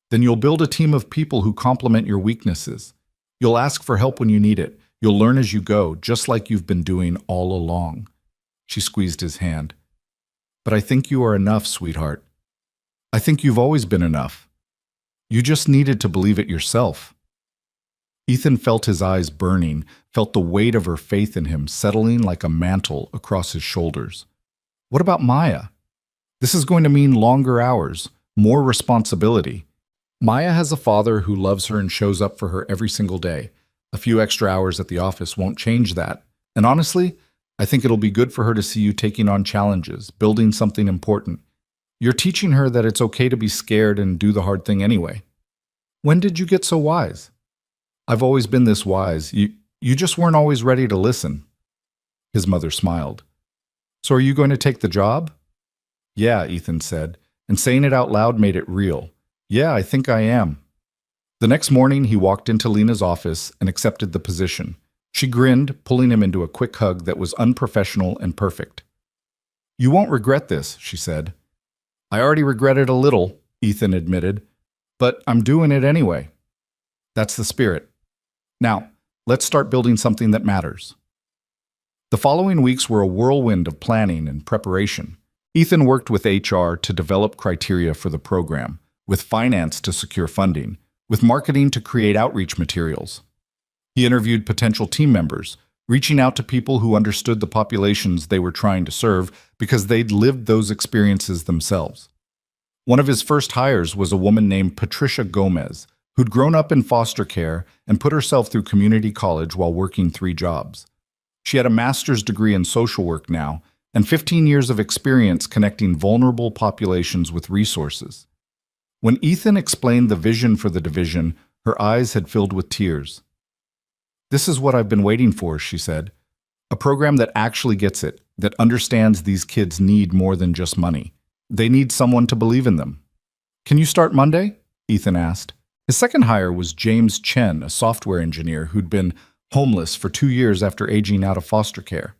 Then you'll build a team of people who complement your weaknesses. You'll ask for help when you need it. You'll learn as you go, just like you've been doing all along. She squeezed his hand. But I think you are enough, sweetheart. I think you've always been enough. You just needed to believe it yourself. Ethan felt his eyes burning, felt the weight of her faith in him settling like a mantle across his shoulders. What about Maya? This is going to mean longer hours, more responsibility. Maya has a father who loves her and shows up for her every single day. A few extra hours at the office won't change that. And honestly, I think it'll be good for her to see you taking on challenges, building something important. You're teaching her that it's okay to be scared and do the hard thing anyway. When did you get so wise? I've always been this wise. You just weren't always ready to listen. His mother smiled. So are you going to take the job? Yeah, Ethan said, and saying it out loud made it real. Yeah, I think I am. The next morning, he walked into Lena's office and accepted the position. She grinned, pulling him into a quick hug that was unprofessional and perfect. You won't regret this, she said. I already regret it a little, Ethan admitted, but I'm doing it anyway. That's the spirit. Now, let's start building something that matters. The following weeks were a whirlwind of planning and preparation. Ethan worked with HR to develop criteria for the program, with finance to secure funding, with marketing to create outreach materials. He interviewed potential team members, reaching out to people who understood the populations they were trying to serve because they'd lived those experiences themselves. One of his first hires was a woman named Patricia Gomez, who'd grown up in foster care and put herself through community college while working 3 jobs. She had a master's degree in social work now and 15 years of experience connecting vulnerable populations with resources. When Ethan explained the vision for the division, her eyes had filled with tears. This is what I've been waiting for, she said. A program that actually gets it, that understands these kids need more than just money. They need someone to believe in them. Can you start Monday? Ethan asked. His second hire was James Chen, a software engineer who'd been homeless for 2 years after aging out of foster care.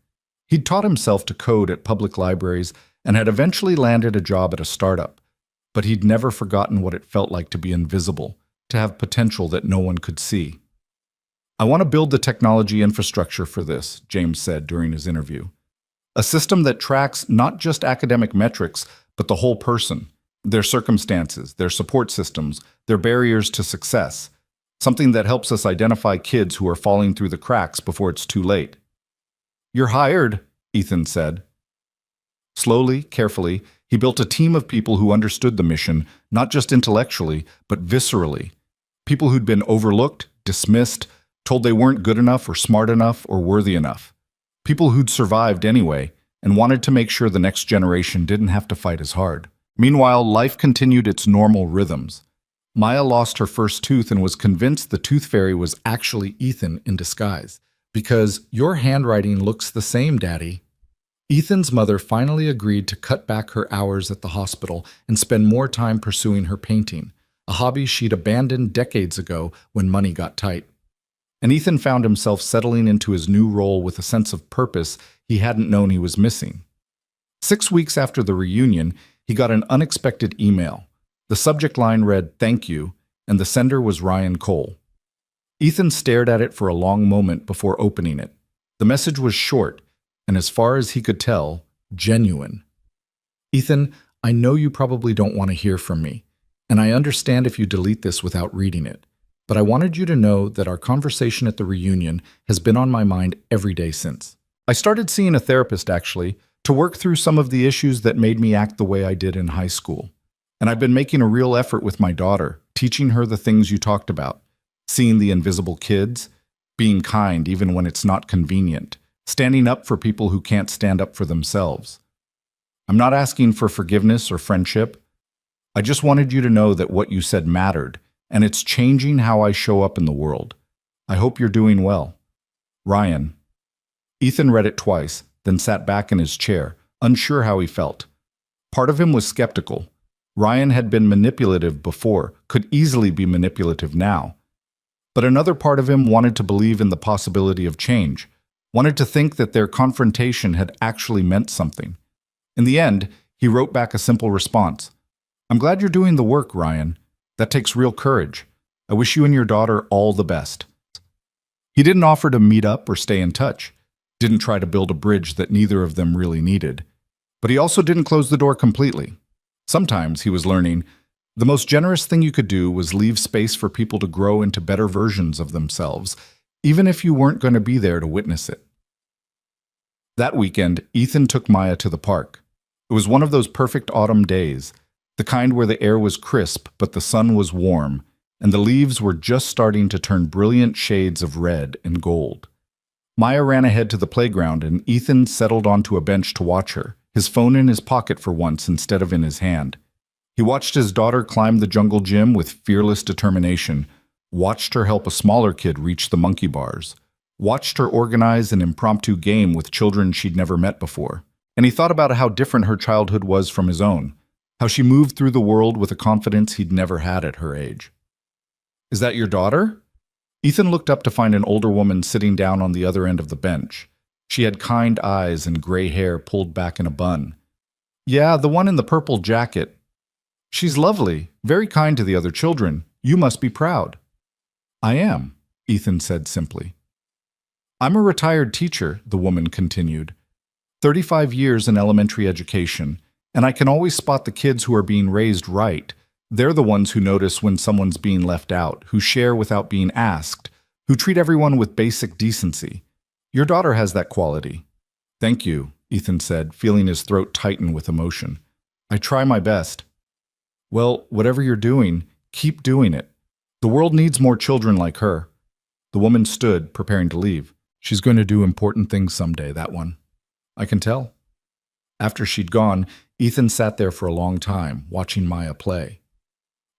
He'd taught himself to code at public libraries and had eventually landed a job at a startup. But he'd never forgotten what it felt like to be invisible, to have potential that no one could see. I want to build the technology infrastructure for this, James said during his interview. A system that tracks not just academic metrics, but the whole person, their circumstances, their support systems, their barriers to success. Something that helps us identify kids who are falling through the cracks before it's too late. You're hired, Ethan said. Slowly, carefully, he built a team of people who understood the mission, not just intellectually, but viscerally. People who'd been overlooked, dismissed, told they weren't good enough or smart enough or worthy enough. People who'd survived anyway and wanted to make sure the next generation didn't have to fight as hard. Meanwhile, life continued its normal rhythms. Maya lost her first tooth and was convinced the tooth fairy was actually Ethan in disguise. Because your handwriting looks the same, Daddy. Ethan's mother finally agreed to cut back her hours at the hospital and spend more time pursuing her painting, a hobby she'd abandoned decades ago when money got tight. And Ethan found himself settling into his new role with a sense of purpose he hadn't known he was missing. 6 weeks after the reunion, he got an unexpected email. The subject line read, "Thank you," and the sender was Ryan Cole. Ethan stared at it for a long moment before opening it. The message was short, and as far as he could tell, genuine. Ethan, I know you probably don't want to hear from me, and I understand if you delete this without reading it, but I wanted you to know that our conversation at the reunion has been on my mind every day since. I started seeing a therapist, actually, to work through some of the issues that made me act the way I did in high school. And I've been making a real effort with my daughter, teaching her the things you talked about. Seeing the invisible kids, being kind even when it's not convenient, standing up for people who can't stand up for themselves. I'm not asking for forgiveness or friendship. I just wanted you to know that what you said mattered, and it's changing how I show up in the world. I hope you're doing well. Ryan. Ethan read it twice, then sat back in his chair, unsure how he felt. Part of him was skeptical. Ryan had been manipulative before, could easily be manipulative now. But another part of him wanted to believe in the possibility of change, wanted to think that their confrontation had actually meant something. In the end, he wrote back a simple response. I'm glad you're doing the work, Ryan. That takes real courage. I wish you and your daughter all the best. He didn't offer to meet up or stay in touch, didn't try to build a bridge that neither of them really needed. But he also didn't close the door completely. Sometimes, he was learning, the most generous thing you could do was leave space for people to grow into better versions of themselves, even if you weren't going to be there to witness it. That weekend, Ethan took Maya to the park. It was one of those perfect autumn days, the kind where the air was crisp but the sun was warm, and the leaves were just starting to turn brilliant shades of red and gold. Maya ran ahead to the playground and Ethan settled onto a bench to watch her, his phone in his pocket for once instead of in his hand. He watched his daughter climb the jungle gym with fearless determination, watched her help a smaller kid reach the monkey bars, watched her organize an impromptu game with children she'd never met before. And he thought about how different her childhood was from his own, how she moved through the world with a confidence he'd never had at her age. "Is that your daughter?" Ethan looked up to find an older woman sitting down on the other end of the bench. She had kind eyes and gray hair pulled back in a bun. "Yeah, the one in the purple jacket. She's lovely, very kind to the other children. You must be proud." "I am," Ethan said simply. "I'm a retired teacher," the woman continued. 35 years in elementary education, and I can always spot the kids who are being raised right. They're the ones who notice when someone's being left out, who share without being asked, who treat everyone with basic decency. Your daughter has that quality." "Thank you," Ethan said, feeling his throat tighten with emotion. "I try my best." "Well, whatever you're doing, keep doing it. The world needs more children like her." The woman stood, preparing to leave. "She's going to do important things someday, that one. I can tell." After she'd gone, Ethan sat there for a long time, watching Maya play.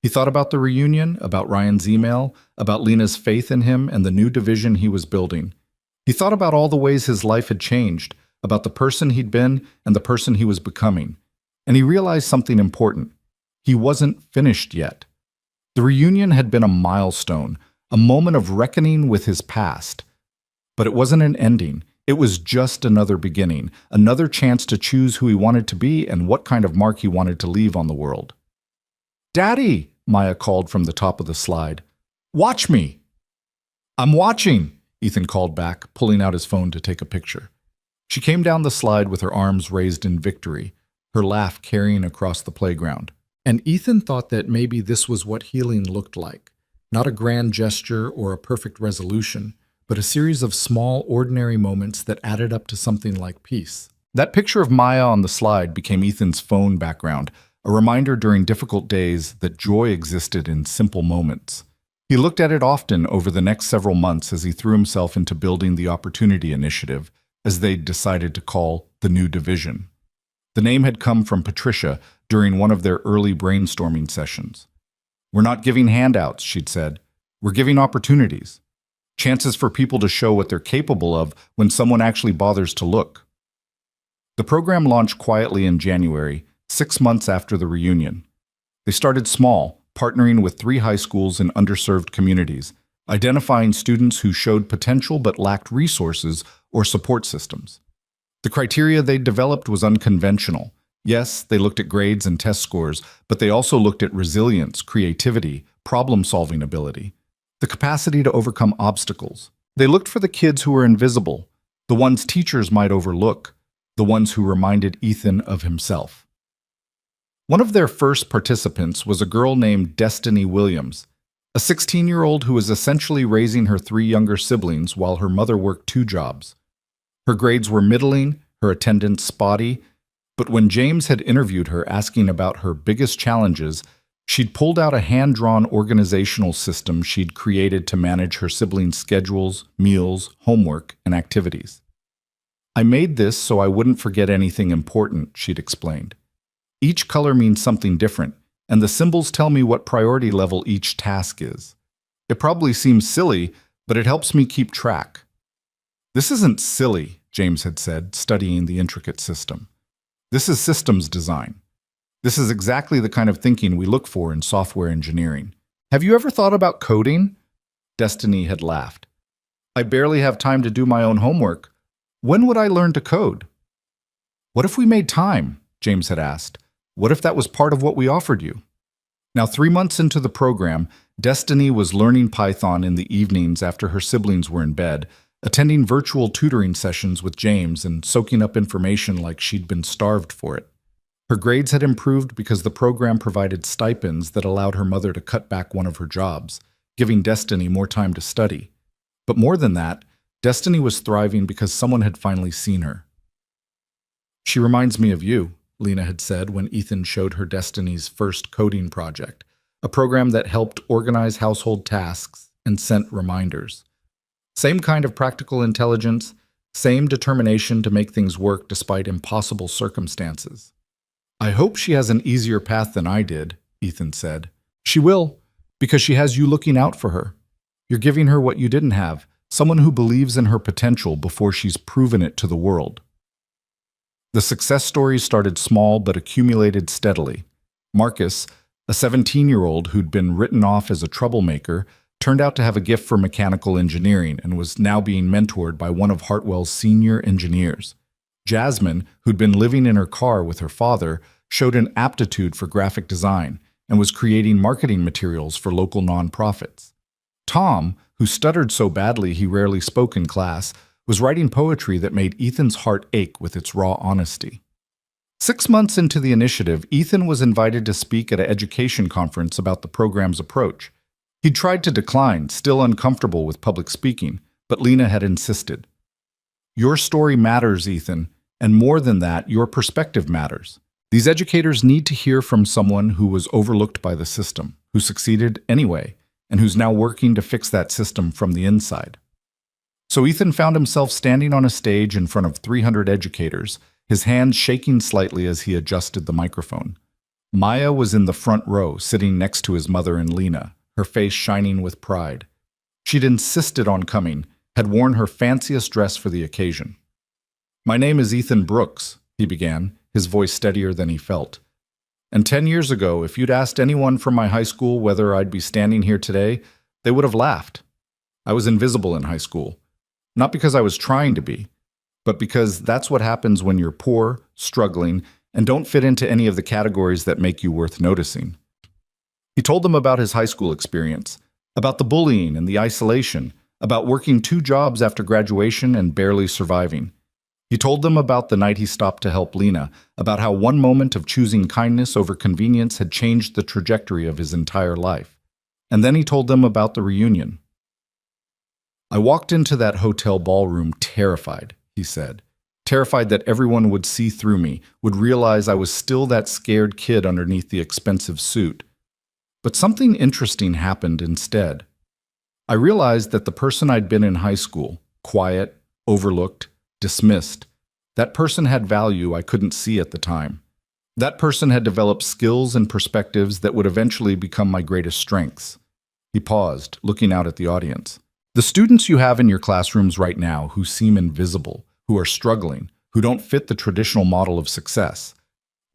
He thought about the reunion, about Ryan's email, about Lena's faith in him and the new division he was building. He thought about all the ways his life had changed, about the person he'd been and the person he was becoming. And he realized something important. He wasn't finished yet. The reunion had been a milestone, a moment of reckoning with his past. But it wasn't an ending. It was just another beginning, another chance to choose who he wanted to be and what kind of mark he wanted to leave on the world. "Daddy!" Maya called from the top of the slide. "Watch me!" "I'm watching!" Ethan called back, pulling out his phone to take a picture. She came down the slide with her arms raised in victory, her laugh carrying across the playground. And Ethan thought that maybe this was what healing looked like. Not a grand gesture or a perfect resolution, but a series of small, ordinary moments that added up to something like peace. That picture of Maya on the slide became Ethan's phone background, a reminder during difficult days that joy existed in simple moments. He looked at it often over the next several months as he threw himself into building the Opportunity Initiative, as they'd decided to call the new division. The name had come from Patricia during one of their early brainstorming sessions. "We're not giving handouts," she'd said. "We're giving opportunities. Chances for people to show what they're capable of when someone actually bothers to look." The program launched quietly in January, 6 months after the reunion. They started small, partnering with 3 high schools in underserved communities, identifying students who showed potential but lacked resources or support systems. The criteria they developed was unconventional. Yes, they looked at grades and test scores, but they also looked at resilience, creativity, problem-solving ability, the capacity to overcome obstacles. They looked for the kids who were invisible, the ones teachers might overlook, the ones who reminded Ethan of himself. One of their first participants was a girl named Destiny Williams, a 16-year-old who was essentially raising her 3 younger siblings while her mother worked 2 jobs. Her grades were middling, her attendance spotty, but when James had interviewed her asking about her biggest challenges, she'd pulled out a hand-drawn organizational system she'd created to manage her siblings' schedules, meals, homework, and activities. "I made this so I wouldn't forget anything important," she'd explained. "Each color means something different, and the symbols tell me what priority level each task is. It probably seems silly, but it helps me keep track." "This isn't silly," James had said, studying the intricate system. "This is systems design. This is exactly the kind of thinking we look for in software engineering. Have you ever thought about coding?" Destiny had laughed. "I barely have time to do my own homework. When would I learn to code?" "What if we made time?" James had asked. "What if that was part of what we offered you?" Now, 3 months into the program, Destiny was learning Python in the evenings after her siblings were in bed, attending virtual tutoring sessions with James and soaking up information like she'd been starved for it. Her grades had improved because the program provided stipends that allowed her mother to cut back one of her jobs, giving Destiny more time to study. But more than that, Destiny was thriving because someone had finally seen her. "She reminds me of you," Lena had said when Ethan showed her Destiny's first coding project, a program that helped organize household tasks and sent reminders. Same kind of practical intelligence, same determination to make things work despite impossible circumstances. "I hope she has an easier path than I did," Ethan said. "She will, because she has you looking out for her. You're giving her what you didn't have, someone who believes in her potential before she's proven it to the world." The success stories started small but accumulated steadily. Marcus, a 17-year-old who'd been written off as a troublemaker, turned out to have a gift for mechanical engineering and was now being mentored by one of Hartwell's senior engineers. Jasmine, who'd been living in her car with her father, showed an aptitude for graphic design and was creating marketing materials for local nonprofits. Tom, who stuttered so badly he rarely spoke in class, was writing poetry that made Ethan's heart ache with its raw honesty. 6 months into the initiative, Ethan was invited to speak at an education conference about the program's approach. He'd tried to decline, still uncomfortable with public speaking, but Lena had insisted. "Your story matters, Ethan, and more than that, your perspective matters. These educators need to hear from someone who was overlooked by the system, who succeeded anyway, and who's now working to fix that system from the inside." So Ethan found himself standing on a stage in front of 300 educators, his hands shaking slightly as he adjusted the microphone. Maya was in the front row, sitting next to his mother and Lena, her face shining with pride. She'd insisted on coming, had worn her fanciest dress for the occasion. "My name is Ethan Brooks," he began, his voice steadier than he felt. "And 10 years ago, if you'd asked anyone from my high school whether I'd be standing here today, they would have laughed. I was invisible in high school. Not because I was trying to be, but because that's what happens when you're poor, struggling, and don't fit into any of the categories that make you worth noticing." He told them about his high school experience, about the bullying and the isolation, about working 2 jobs after graduation and barely surviving. He told them about the night he stopped to help Lena, about how one moment of choosing kindness over convenience had changed the trajectory of his entire life. And then he told them about the reunion. "I walked into that hotel ballroom terrified," he said. "Terrified that everyone would see through me, would realize I was still that scared kid underneath the expensive suit. But something interesting happened instead. I realized that the person I'd been in high school, quiet, overlooked, dismissed, that person had value I couldn't see at the time. That person had developed skills and perspectives that would eventually become my greatest strengths." He paused, looking out at the audience. "The students you have in your classrooms right now who seem invisible, who are struggling, who don't fit the traditional model of success,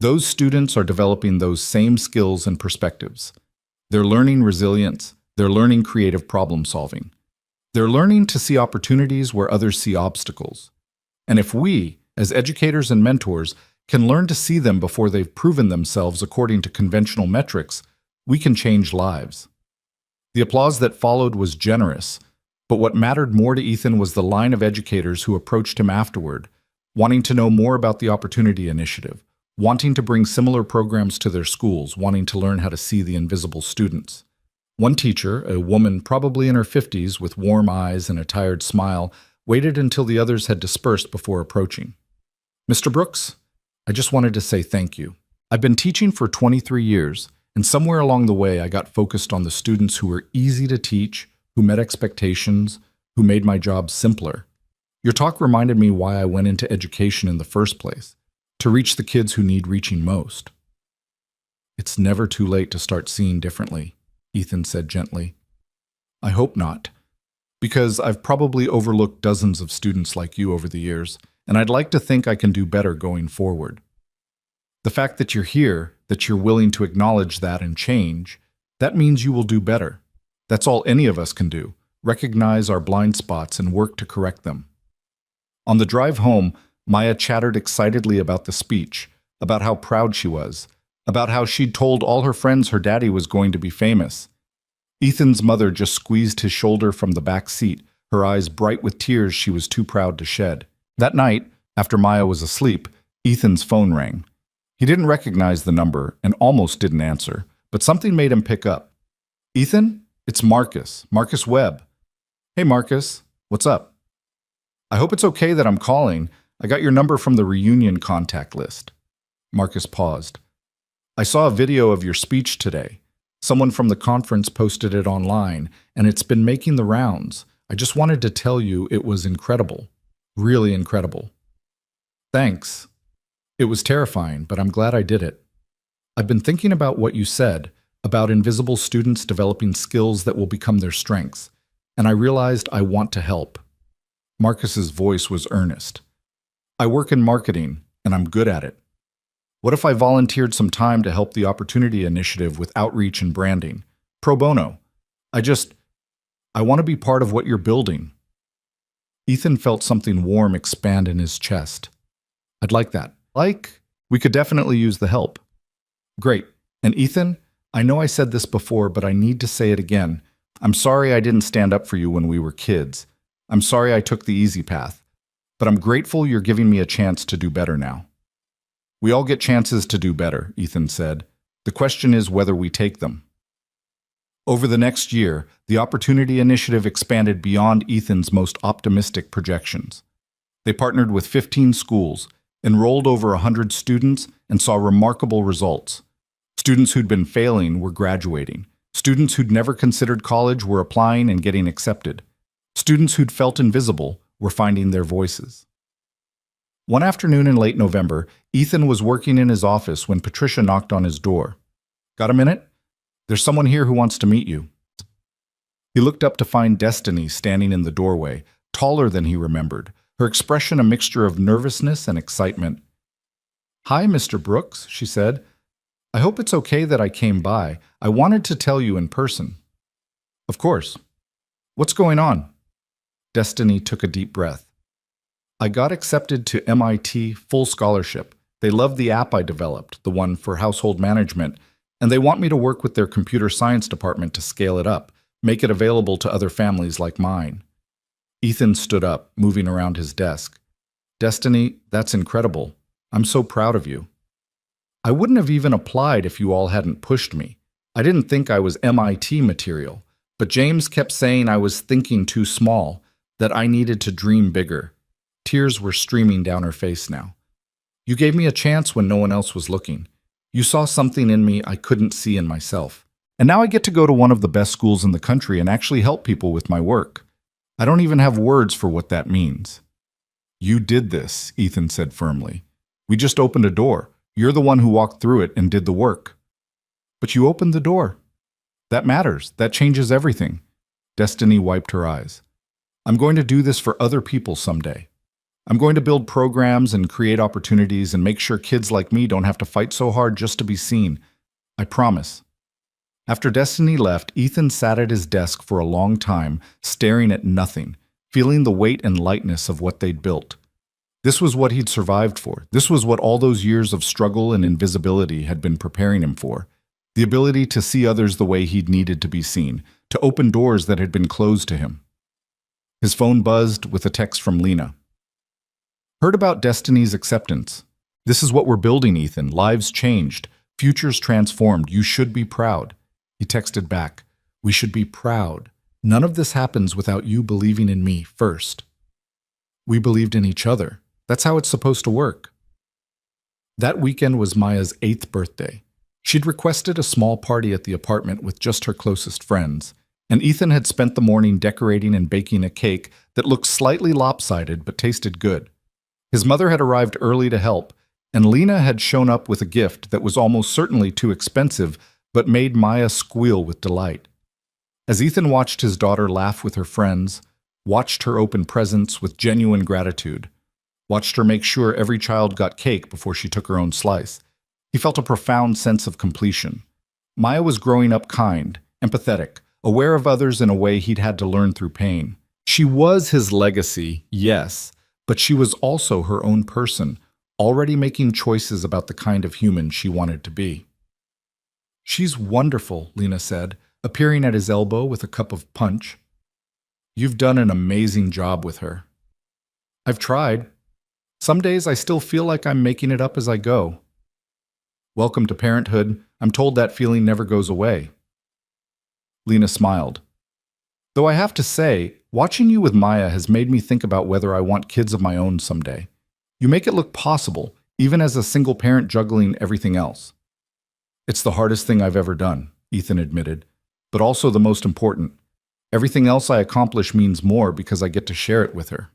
those students are developing those same skills and perspectives. They're learning resilience, they're learning creative problem solving. They're learning to see opportunities where others see obstacles. And if we, as educators and mentors, can learn to see them before they've proven themselves according to conventional metrics, we can change lives." The applause that followed was generous, but what mattered more to Ethan was the line of educators who approached him afterward, wanting to know more about the Opportunity Initiative, wanting to bring similar programs to their schools, wanting to learn how to see the invisible students. One teacher, a woman probably in her 50s with warm eyes and a tired smile, waited until the others had dispersed before approaching. "Mr. Brooks, I just wanted to say thank you. I've been teaching for 23 years, and somewhere along the way I got focused on the students who were easy to teach, who met expectations, who made my job simpler. Your talk reminded me why I went into education in the first place, to reach the kids who need reaching most." "It's never too late to start seeing differently," Ethan said gently. "I hope not, because I've probably overlooked dozens of students like you over the years, and I'd like to think I can do better going forward. The fact that you're here, that you're willing to acknowledge that and change, that means you will do better. That's all any of us can do, recognize our blind spots and work to correct them." On the drive home, Maya chattered excitedly about the speech, about how proud she was, about how she'd told all her friends her daddy was going to be famous. Ethan's mother just squeezed his shoulder from the back seat, her eyes bright with tears she was too proud to shed. That night, after Maya was asleep, Ethan's phone rang. He didn't recognize the number and almost didn't answer, but something made him pick up. "Ethan? It's Marcus. Marcus Webb." "Hey, Marcus. What's up?" "I hope it's okay that I'm calling. I got your number from the reunion contact list." Marcus paused. "I saw a video of your speech today. Someone from the conference posted it online, and it's been making the rounds. I just wanted to tell you it was incredible. Really incredible." "Thanks. It was terrifying, but I'm glad I did it. I've been thinking about what you said, about invisible students developing skills that will become their strengths, and I realized I want to help." Marcus's voice was earnest. "I work in marketing, and I'm good at it. What if I volunteered some time to help the Opportunity Initiative with outreach and branding? Pro bono. I want to be part of what you're building." Ethan felt something warm expand in his chest. "I'd like that. We could definitely use the help." "Great. And Ethan, I know I said this before, but I need to say it again. I'm sorry I didn't stand up for you when we were kids. I'm sorry I took the easy path. But I'm grateful you're giving me a chance to do better now." "We all get chances to do better," Ethan said. "The question is whether we take them." Over the next year, the Opportunity Initiative expanded beyond Ethan's most optimistic projections. They partnered with 15 schools, enrolled over 100 students, and saw remarkable results. Students who'd been failing were graduating. Students who'd never considered college were applying and getting accepted. Students who'd felt invisible were finding their voices. One afternoon in late November, Ethan was working in his office when Patricia knocked on his door. "Got a minute? There's someone here who wants to meet you." He looked up to find Destiny standing in the doorway, taller than he remembered, her expression a mixture of nervousness and excitement. "Hi, Mr. Brooks," she said. "I hope it's okay that I came by. I wanted to tell you in person." "Of course. What's going on?" Destiny took a deep breath. "I got accepted to MIT full scholarship. They love the app I developed, the one for household management, and they want me to work with their computer science department to scale it up, make it available to other families like mine." Ethan stood up, moving around his desk. "Destiny, that's incredible. I'm so proud of you. I wouldn't have even applied if you all hadn't pushed me. I didn't think I was MIT material, but James kept saying I was thinking too small, that I needed to dream bigger." Tears were streaming down her face now. "You gave me a chance when no one else was looking. You saw something in me I couldn't see in myself. And now I get to go to one of the best schools in the country and actually help people with my work. I don't even have words for what that means." "You did this," Ethan said firmly. "We just opened a door. You're the one who walked through it and did the work." "But you opened the door. That matters. That changes everything." Destiny wiped her eyes. "I'm going to do this for other people someday. I'm going to build programs and create opportunities and make sure kids like me don't have to fight so hard just to be seen. I promise." After Destiny left, Ethan sat at his desk for a long time, staring at nothing, feeling the weight and lightness of what they'd built. This was what he'd survived for. This was what all those years of struggle and invisibility had been preparing him for. The ability to see others the way he'd needed to be seen, to open doors that had been closed to him. His phone buzzed with a text from Lena. "Heard about Destiny's acceptance. This is what we're building, Ethan. Lives changed. Futures transformed. You should be proud." He texted back, "We should be proud. None of this happens without you believing in me first." We believed in each other. That's how it's supposed to work. That weekend was Maya's 8th birthday. She'd requested a small party at the apartment with just her closest friends, and Ethan had spent the morning decorating and baking a cake that looked slightly lopsided but tasted good. His mother had arrived early to help, and Lena had shown up with a gift that was almost certainly too expensive but made Maya squeal with delight. As Ethan watched his daughter laugh with her friends, watched her open presents with genuine gratitude, watched her make sure every child got cake before she took her own slice, he felt a profound sense of completion. Maya was growing up kind, empathetic, aware of others in a way he'd had to learn through pain. She was his legacy, yes, but she was also her own person, already making choices about the kind of human she wanted to be. "She's wonderful," Lena said, appearing at his elbow with a cup of punch. You've done an amazing job with her. I've tried. Some days I still feel like I'm making it up as I go. Welcome to parenthood. I'm told that feeling never goes away. Lena smiled. Though I have to say, watching you with Maya has made me think about whether I want kids of my own someday. You make it look possible, even as a single parent juggling everything else. It's the hardest thing I've ever done, Ethan admitted, but also the most important. Everything else I accomplish means more because I get to share it with her.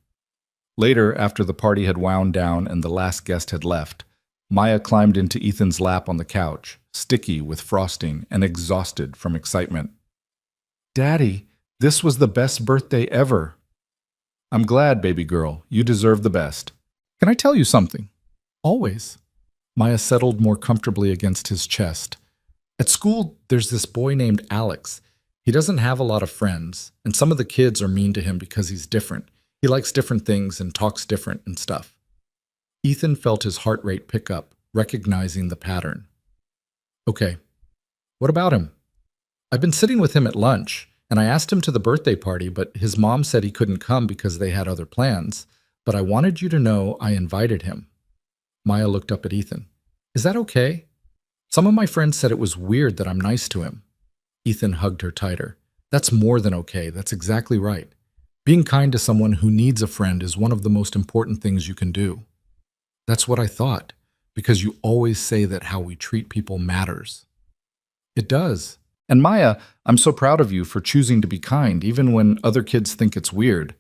Later, after the party had wound down and the last guest had left, Maya climbed into Ethan's lap on the couch, sticky with frosting and exhausted from excitement. Daddy, this was the best birthday ever. I'm glad, baby girl. You deserve the best. Can I tell you something? Always. Maya settled more comfortably against his chest. At school, there's this boy named Alex. He doesn't have a lot of friends, and some of the kids are mean to him because he's different. He likes different things and talks different and stuff. Ethan felt his heart rate pick up, recognizing the pattern. Okay, what about him? I've been sitting with him at lunch, and I asked him to the birthday party, but his mom said he couldn't come because they had other plans. But I wanted you to know I invited him. Maya looked up at Ethan. Is that okay? Some of my friends said it was weird that I'm nice to him. Ethan hugged her tighter. That's more than okay. That's exactly right. Being kind to someone who needs a friend is one of the most important things you can do. That's what I thought, because you always say that how we treat people matters. It does. And Maya, I'm so proud of you for choosing to be kind, even when other kids think it's weird.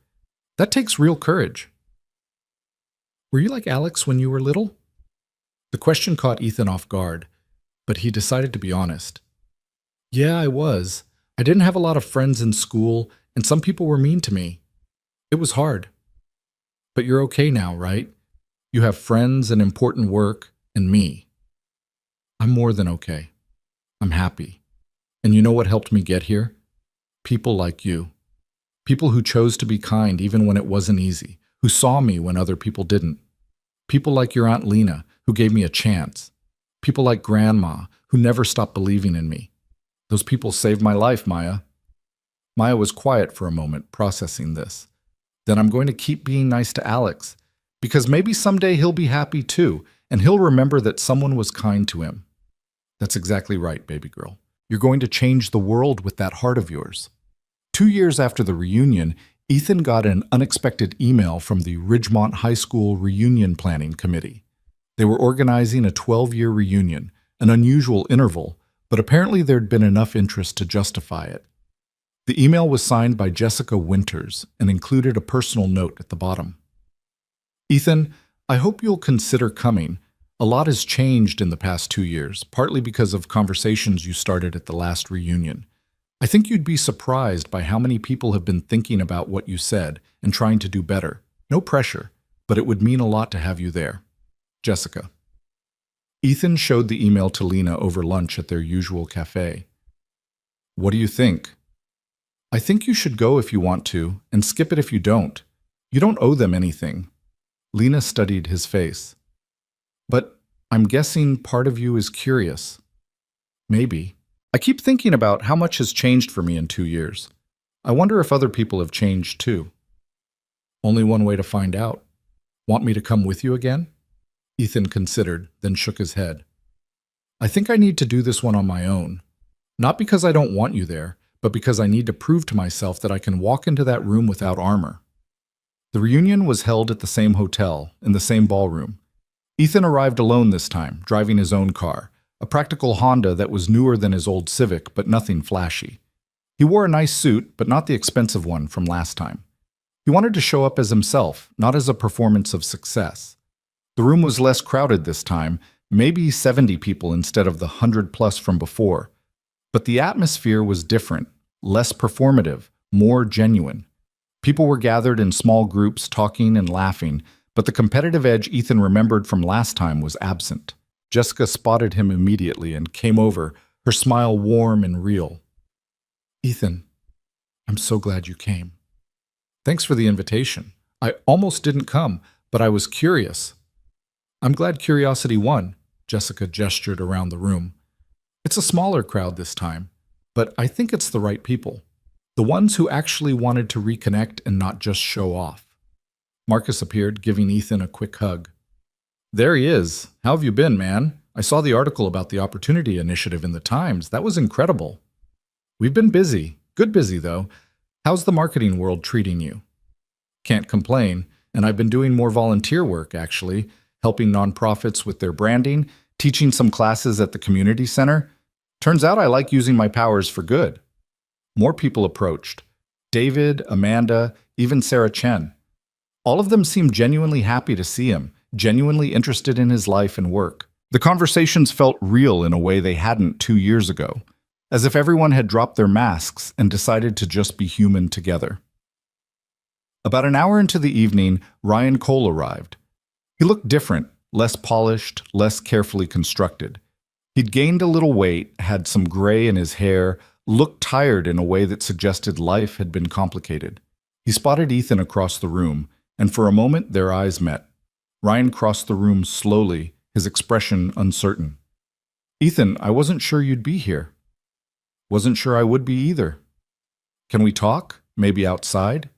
That takes real courage. Were you like Alex when you were little? The question caught Ethan off guard, but he decided to be honest. Yeah, I was. I didn't have a lot of friends in school, and some people were mean to me. It was hard. But you're okay now, right? You have friends and important work, and me. I'm more than okay. I'm happy. And you know what helped me get here? People like you. People who chose to be kind even when it wasn't easy, who saw me when other people didn't. People like your Aunt Lena, who gave me a chance. People like Grandma, who never stopped believing in me. Those people saved my life, Maya. Maya was quiet for a moment, processing this. Then I'm going to keep being nice to Alex, because maybe someday he'll be happy too, and he'll remember that someone was kind to him. That's exactly right, baby girl. You're going to change the world with that heart of yours. 2 years after the reunion, Ethan got an unexpected email from the Ridgemont High School Reunion Planning Committee. They were organizing a 12-year reunion, an unusual interval, but apparently there'd been enough interest to justify it. The email was signed by Jessica Winters and included a personal note at the bottom. Ethan, I hope you'll consider coming. A lot has changed in the past 2 years, partly because of conversations you started at the last reunion. I think you'd be surprised by how many people have been thinking about what you said and trying to do better. No pressure, but it would mean a lot to have you there. Jessica. Ethan showed the email to Lena over lunch at their usual cafe. What do you think? I think you should go if you want to, and skip it if you don't. You don't owe them anything. Lena studied his face. But I'm guessing part of you is curious. Maybe. I keep thinking about how much has changed for me in 2 years. I wonder if other people have changed too. Only one way to find out. Want me to come with you again? Ethan considered, then shook his head. I think I need to do this one on my own. Not because I don't want you there, but because I need to prove to myself that I can walk into that room without armor. The reunion was held at the same hotel, in the same ballroom. Ethan arrived alone this time, driving his own car, a practical Honda that was newer than his old Civic, but nothing flashy. He wore a nice suit, but not the expensive one from last time. He wanted to show up as himself, not as a performance of success. The room was less crowded this time, maybe 70 people instead of the 100+ from before. But the atmosphere was different, less performative, more genuine. People were gathered in small groups, talking and laughing, but the competitive edge Ethan remembered from last time was absent. Jessica spotted him immediately and came over, her smile warm and real. Ethan, I'm so glad you came. Thanks for the invitation. I almost didn't come, but I was curious. I'm glad curiosity won, Jessica gestured around the room. It's a smaller crowd this time, but I think it's the right people. The ones who actually wanted to reconnect and not just show off. Marcus appeared, giving Ethan a quick hug. There he is. How have you been, man? I saw the article about the Opportunity Initiative in the Times. That was incredible. We've been busy. Good busy, though. How's the marketing world treating you? Can't complain, and I've been doing more volunteer work, actually, helping nonprofits with their branding, teaching some classes at the community center. Turns out I like using my powers for good. More people approached. David, Amanda, even Sarah Chen. All of them seemed genuinely happy to see him, genuinely interested in his life and work. The conversations felt real in a way they hadn't 2 years ago, as if everyone had dropped their masks and decided to just be human together. About an hour into the evening, Ryan Cole arrived. He looked different, less polished, less carefully constructed. He'd gained a little weight, had some gray in his hair, looked tired in a way that suggested life had been complicated. He spotted Ethan across the room, and for a moment their eyes met. Ryan crossed the room slowly, his expression uncertain. Ethan, I wasn't sure you'd be here. Wasn't sure I would be either. Can we talk? Maybe outside?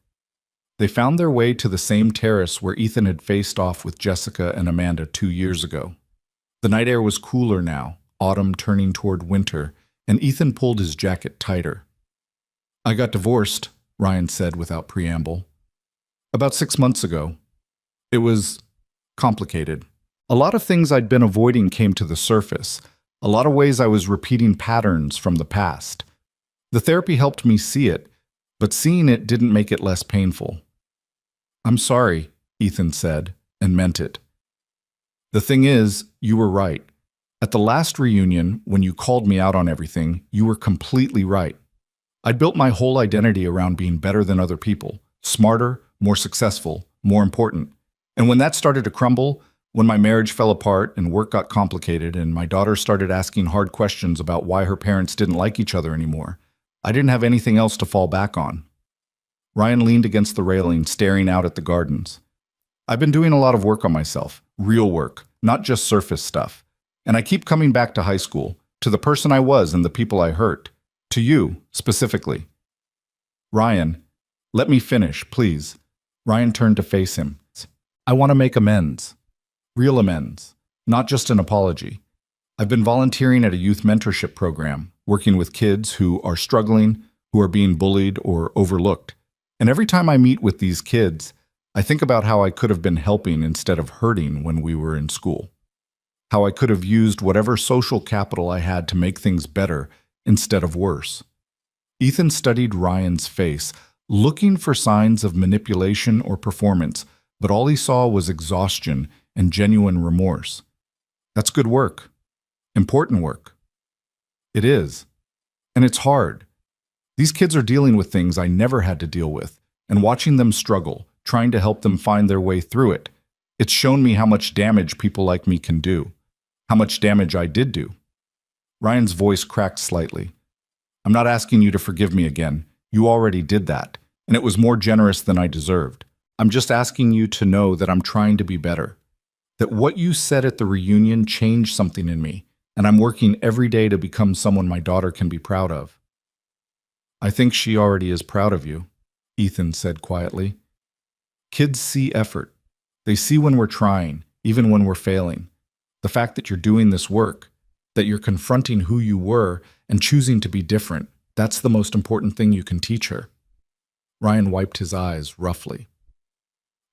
They found their way to the same terrace where Ethan had faced off with Jessica and Amanda 2 years ago. The night air was cooler now, autumn turning toward winter, and Ethan pulled his jacket tighter. I got divorced, Ryan said without preamble. About 6 months ago. It was complicated. A lot of things I'd been avoiding came to the surface, a lot of ways I was repeating patterns from the past. The therapy helped me see it, but seeing it didn't make it less painful. I'm sorry, Ethan said, and meant it. The thing is, you were right. At the last reunion, when you called me out on everything, you were completely right. I'd built my whole identity around being better than other people, smarter, more successful, more important. And when that started to crumble, when my marriage fell apart and work got complicated and my daughter started asking hard questions about why her parents didn't like each other anymore, I didn't have anything else to fall back on. Ryan leaned against the railing, staring out at the gardens. I've been doing a lot of work on myself, real work, not just surface stuff. And I keep coming back to high school, to the person I was and the people I hurt, to you, specifically. Ryan, let me finish, please. Ryan turned to face him. I want to make amends. Real amends, not just an apology. I've been volunteering at a youth mentorship program, working with kids who are struggling, who are being bullied or overlooked. And every time I meet with these kids, I think about how I could have been helping instead of hurting when we were in school. How I could have used whatever social capital I had to make things better instead of worse. Ethan studied Ryan's face, looking for signs of manipulation or performance, but all he saw was exhaustion and genuine remorse. That's good work. Important work. It is. And it's hard. These kids are dealing with things I never had to deal with, and watching them struggle, trying to help them find their way through it, it's shown me how much damage people like me can do. How much damage I did do. Ryan's voice cracked slightly. I'm not asking you to forgive me again. You already did that, and it was more generous than I deserved. I'm just asking you to know that I'm trying to be better. That what you said at the reunion changed something in me, and I'm working every day to become someone my daughter can be proud of. I think she already is proud of you, Ethan said quietly. Kids see effort. They see when we're trying, even when we're failing. The fact that you're doing this work, that you're confronting who you were and choosing to be different, that's the most important thing you can teach her. Ryan wiped his eyes roughly.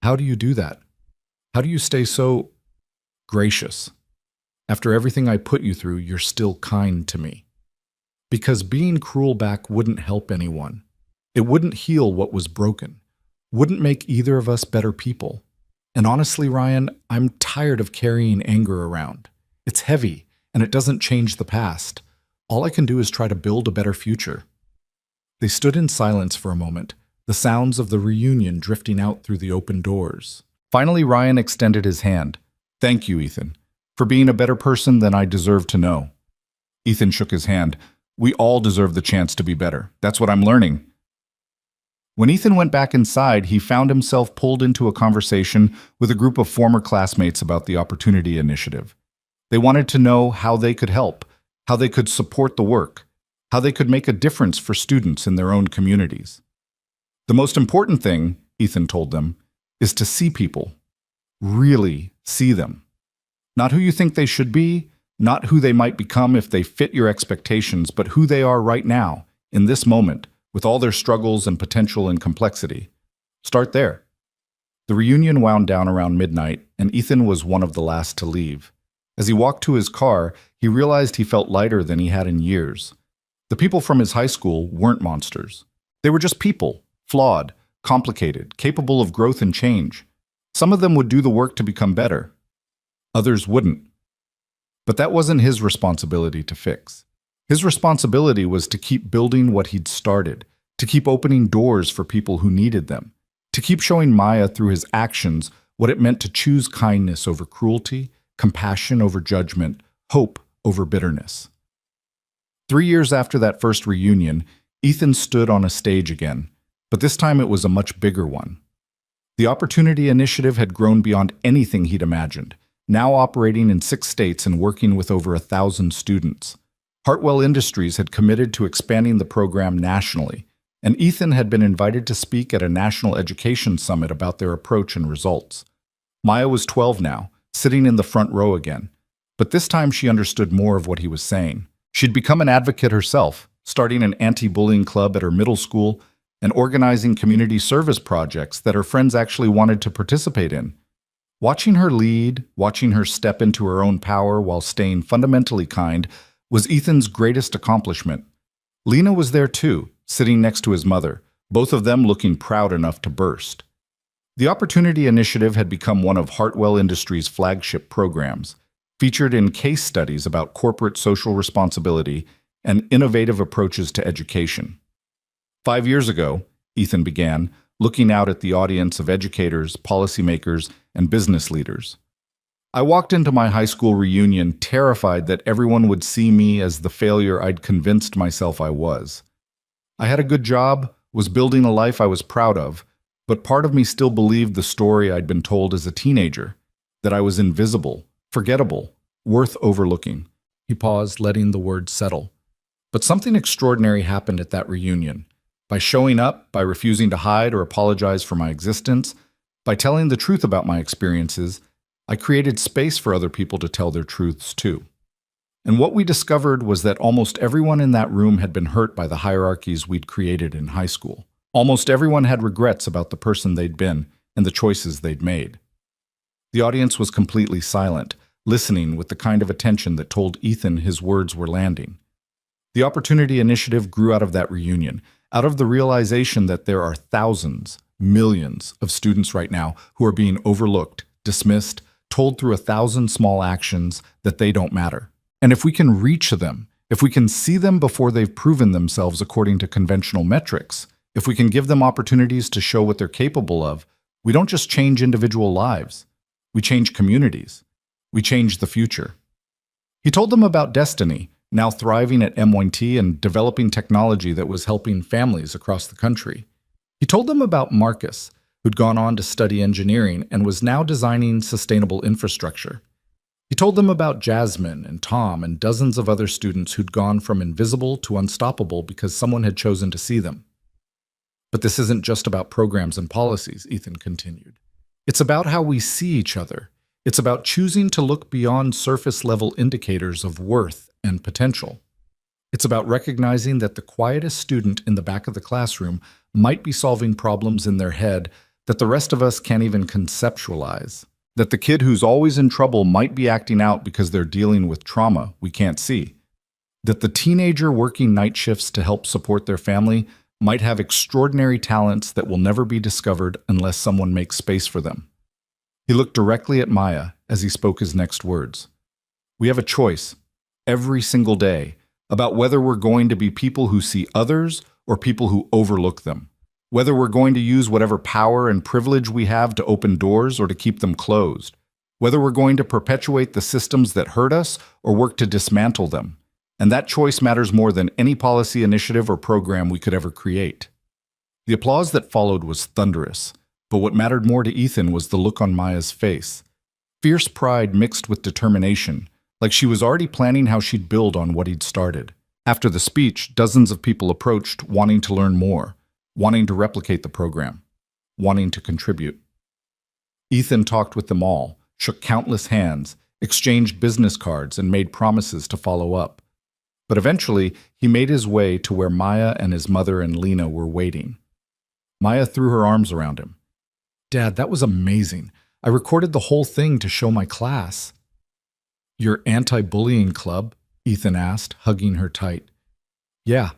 How do you do that? How do you stay so gracious? After everything I put you through, you're still kind to me. Because being cruel back wouldn't help anyone. It wouldn't heal what was broken. Wouldn't make either of us better people. And honestly, Ryan, I'm tired of carrying anger around. It's heavy, and it doesn't change the past. All I can do is try to build a better future. They stood in silence for a moment, the sounds of the reunion drifting out through the open doors. Finally, Ryan extended his hand. Thank you, Ethan, for being a better person than I deserve to know. Ethan shook his hand. We all deserve the chance to be better. That's what I'm learning. When Ethan went back inside, he found himself pulled into a conversation with a group of former classmates about the Opportunity Initiative. They wanted to know how they could help, how they could support the work. how they could make a difference for students in their own communities. The most important thing, Ethan told them, is to see people. Really see them. Not who you think they should be, not who they might become if they fit your expectations, but who they are right now, in this moment, with all their struggles and potential and complexity. Start there. The reunion wound down around midnight, and Ethan was one of the last to leave. As he walked to his car, he realized he felt lighter than he had in years. The people from his high school weren't monsters. They were just people, flawed, complicated, capable of growth and change. Some of them would do the work to become better. Others wouldn't. But that wasn't his responsibility to fix. His responsibility was to keep building what he'd started, to keep opening doors for people who needed them, to keep showing Maya through his actions what it meant to choose kindness over cruelty, compassion over judgment, hope over bitterness. 3 years after that first reunion, Ethan stood on a stage again, but this time it was a much bigger one. The Opportunity Initiative had grown beyond anything he'd imagined, now operating in 6 states and working with over 1,000 students. Hartwell Industries had committed to expanding the program nationally, and Ethan had been invited to speak at a national education summit about their approach and results. Maya was 12 now, sitting in the front row again, but this time she understood more of what he was saying. She'd become an advocate herself, starting an anti-bullying club at her middle school and organizing community service projects that her friends actually wanted to participate in. Watching her lead, watching her step into her own power while staying fundamentally kind was Ethan's greatest accomplishment. Lena was there too, sitting next to his mother, both of them looking proud enough to burst. The Opportunity Initiative had become one of Hartwell Industries' flagship programs, featured in case studies about corporate social responsibility and innovative approaches to education. 5 years ago, Ethan began, looking out at the audience of educators, policymakers, and business leaders. I walked into my high school reunion terrified that everyone would see me as the failure I'd convinced myself I was. I had a good job, was building a life I was proud of, but part of me still believed the story I'd been told as a teenager, that I was invisible, forgettable, worth overlooking. He paused, letting the words settle. But something extraordinary happened at that reunion. By showing up, by refusing to hide or apologize for my existence, by telling the truth about my experiences, I created space for other people to tell their truths too. And what we discovered was that almost everyone in that room had been hurt by the hierarchies we'd created in high school. Almost everyone had regrets about the person they'd been and the choices they'd made. The audience was completely silent, listening with the kind of attention that told Ethan his words were landing. The Opportunity Initiative grew out of that reunion, out of the realization that there are thousands, millions of students right now who are being overlooked, dismissed, told through 1,000 small actions that they don't matter. And if we can reach them, if we can see them before they've proven themselves according to conventional metrics, if we can give them opportunities to show what they're capable of, we don't just change individual lives. We change communities. We change the future. He told them about Destiny, now thriving at M1T and developing technology that was helping families across the country. He told them about Marcus, who'd gone on to study engineering and was now designing sustainable infrastructure. He told them about Jasmine and Tom and dozens of other students who'd gone from invisible to unstoppable because someone had chosen to see them. But this isn't just about programs and policies, Ethan continued. It's about how we see each other. It's about choosing to look beyond surface-level indicators of worth and potential. It's about recognizing that the quietest student in the back of the classroom might be solving problems in their head that the rest of us can't even conceptualize. That the kid who's always in trouble might be acting out because they're dealing with trauma we can't see. That the teenager working night shifts to help support their family might have extraordinary talents that will never be discovered unless someone makes space for them. He looked directly at Maya as he spoke his next words. We have a choice, every single day, about whether we're going to be people who see others or people who overlook them. Whether we're going to use whatever power and privilege we have to open doors or to keep them closed. Whether we're going to perpetuate the systems that hurt us or work to dismantle them. And that choice matters more than any policy initiative or program we could ever create. The applause that followed was thunderous, but what mattered more to Ethan was the look on Maya's face. Fierce pride mixed with determination, like she was already planning how she'd build on what he'd started. After the speech, dozens of people approached, wanting to learn more, wanting to replicate the program, wanting to contribute. Ethan talked with them all, shook countless hands, exchanged business cards, and made promises to follow up. But eventually, he made his way to where Maya and his mother and Lena were waiting. Maya threw her arms around him. "Dad, that was amazing. I recorded the whole thing to show my class." "Your anti-bullying club?" Ethan asked, hugging her tight. "Yeah.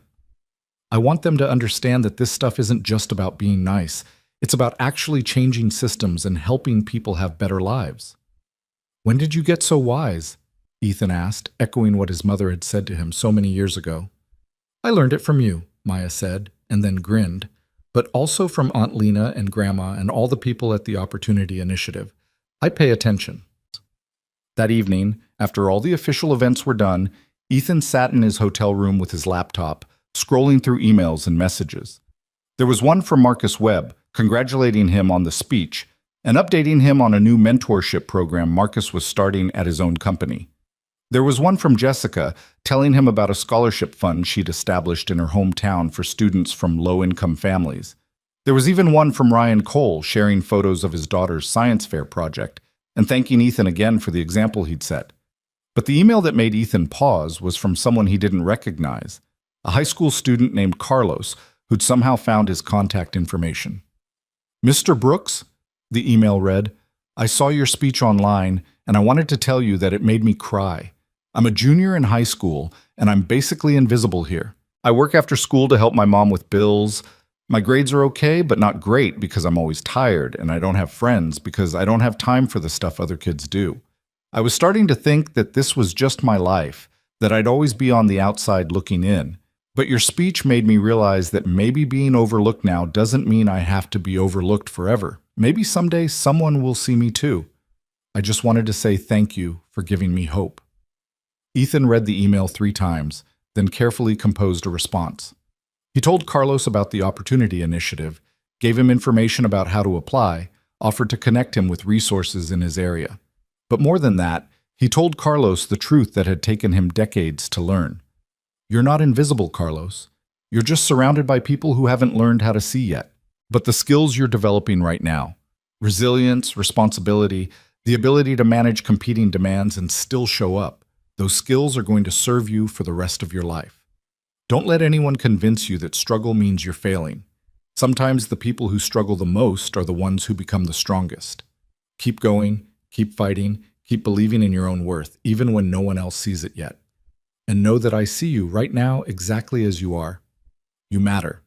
I want them to understand that this stuff isn't just about being nice. It's about actually changing systems and helping people have better lives." "When did you get so wise?" Ethan asked, echoing what his mother had said to him so many years ago. "I learned it from you," Maya said, and then grinned, "but also from Aunt Lena and Grandma and all the people at the Opportunity Initiative. I pay attention." That evening, after all the official events were done, Ethan sat in his hotel room with his laptop, scrolling through emails and messages. There was one from Marcus Webb, congratulating him on the speech and updating him on a new mentorship program Marcus was starting at his own company. There was one from Jessica, telling him about a scholarship fund she'd established in her hometown for students from low-income families. There was even one from Ryan Cole, sharing photos of his daughter's science fair project and thanking Ethan again for the example he'd set. But the email that made Ethan pause was from someone he didn't recognize, a high school student named Carlos, who'd somehow found his contact information. "Mr. Brooks," the email read, "I saw your speech online, and I wanted to tell you that it made me cry. I'm a junior in high school, and I'm basically invisible here. I work after school to help my mom with bills. My grades are okay, but not great because I'm always tired, and I don't have friends because I don't have time for the stuff other kids do. I was starting to think that this was just my life, that I'd always be on the outside looking in. But your speech made me realize that maybe being overlooked now doesn't mean I have to be overlooked forever. Maybe someday someone will see me too. I just wanted to say thank you for giving me hope." Ethan read the email 3 times, then carefully composed a response. He told Carlos about the Opportunity Initiative, gave him information about how to apply, offered to connect him with resources in his area. But more than that, he told Carlos the truth that had taken him decades to learn. "You're not invisible, Carlos. You're just surrounded by people who haven't learned how to see yet. But the skills you're developing right now, resilience, responsibility, the ability to manage competing demands and still show up, those skills are going to serve you for the rest of your life. Don't let anyone convince you that struggle means you're failing. Sometimes the people who struggle the most are the ones who become the strongest. Keep going, keep fighting, keep believing in your own worth, even when no one else sees it yet. And know that I see you right now exactly as you are. You matter."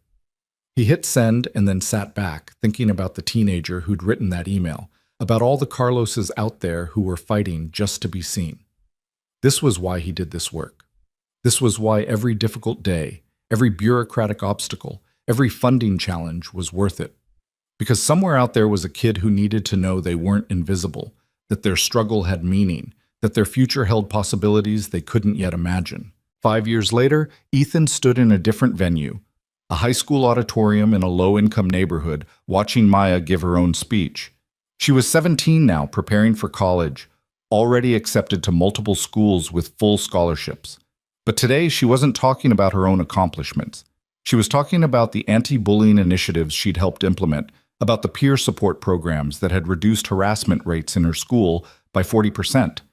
He hit send and then sat back, thinking about the teenager who'd written that email, about all the Carloses out there who were fighting just to be seen. This was why he did this work. This was why every difficult day, every bureaucratic obstacle, every funding challenge was worth it. Because somewhere out there was a kid who needed to know they weren't invisible, that their struggle had meaning, that their future held possibilities they couldn't yet imagine. 5 years later, Ethan stood in a different venue, a high school auditorium in a low-income neighborhood, watching Maya give her own speech. She was 17 now, preparing for college, already accepted to multiple schools with full scholarships. But today, she wasn't talking about her own accomplishments. She was talking about the anti-bullying initiatives she'd helped implement, about the peer support programs that had reduced harassment rates in her school by 40%,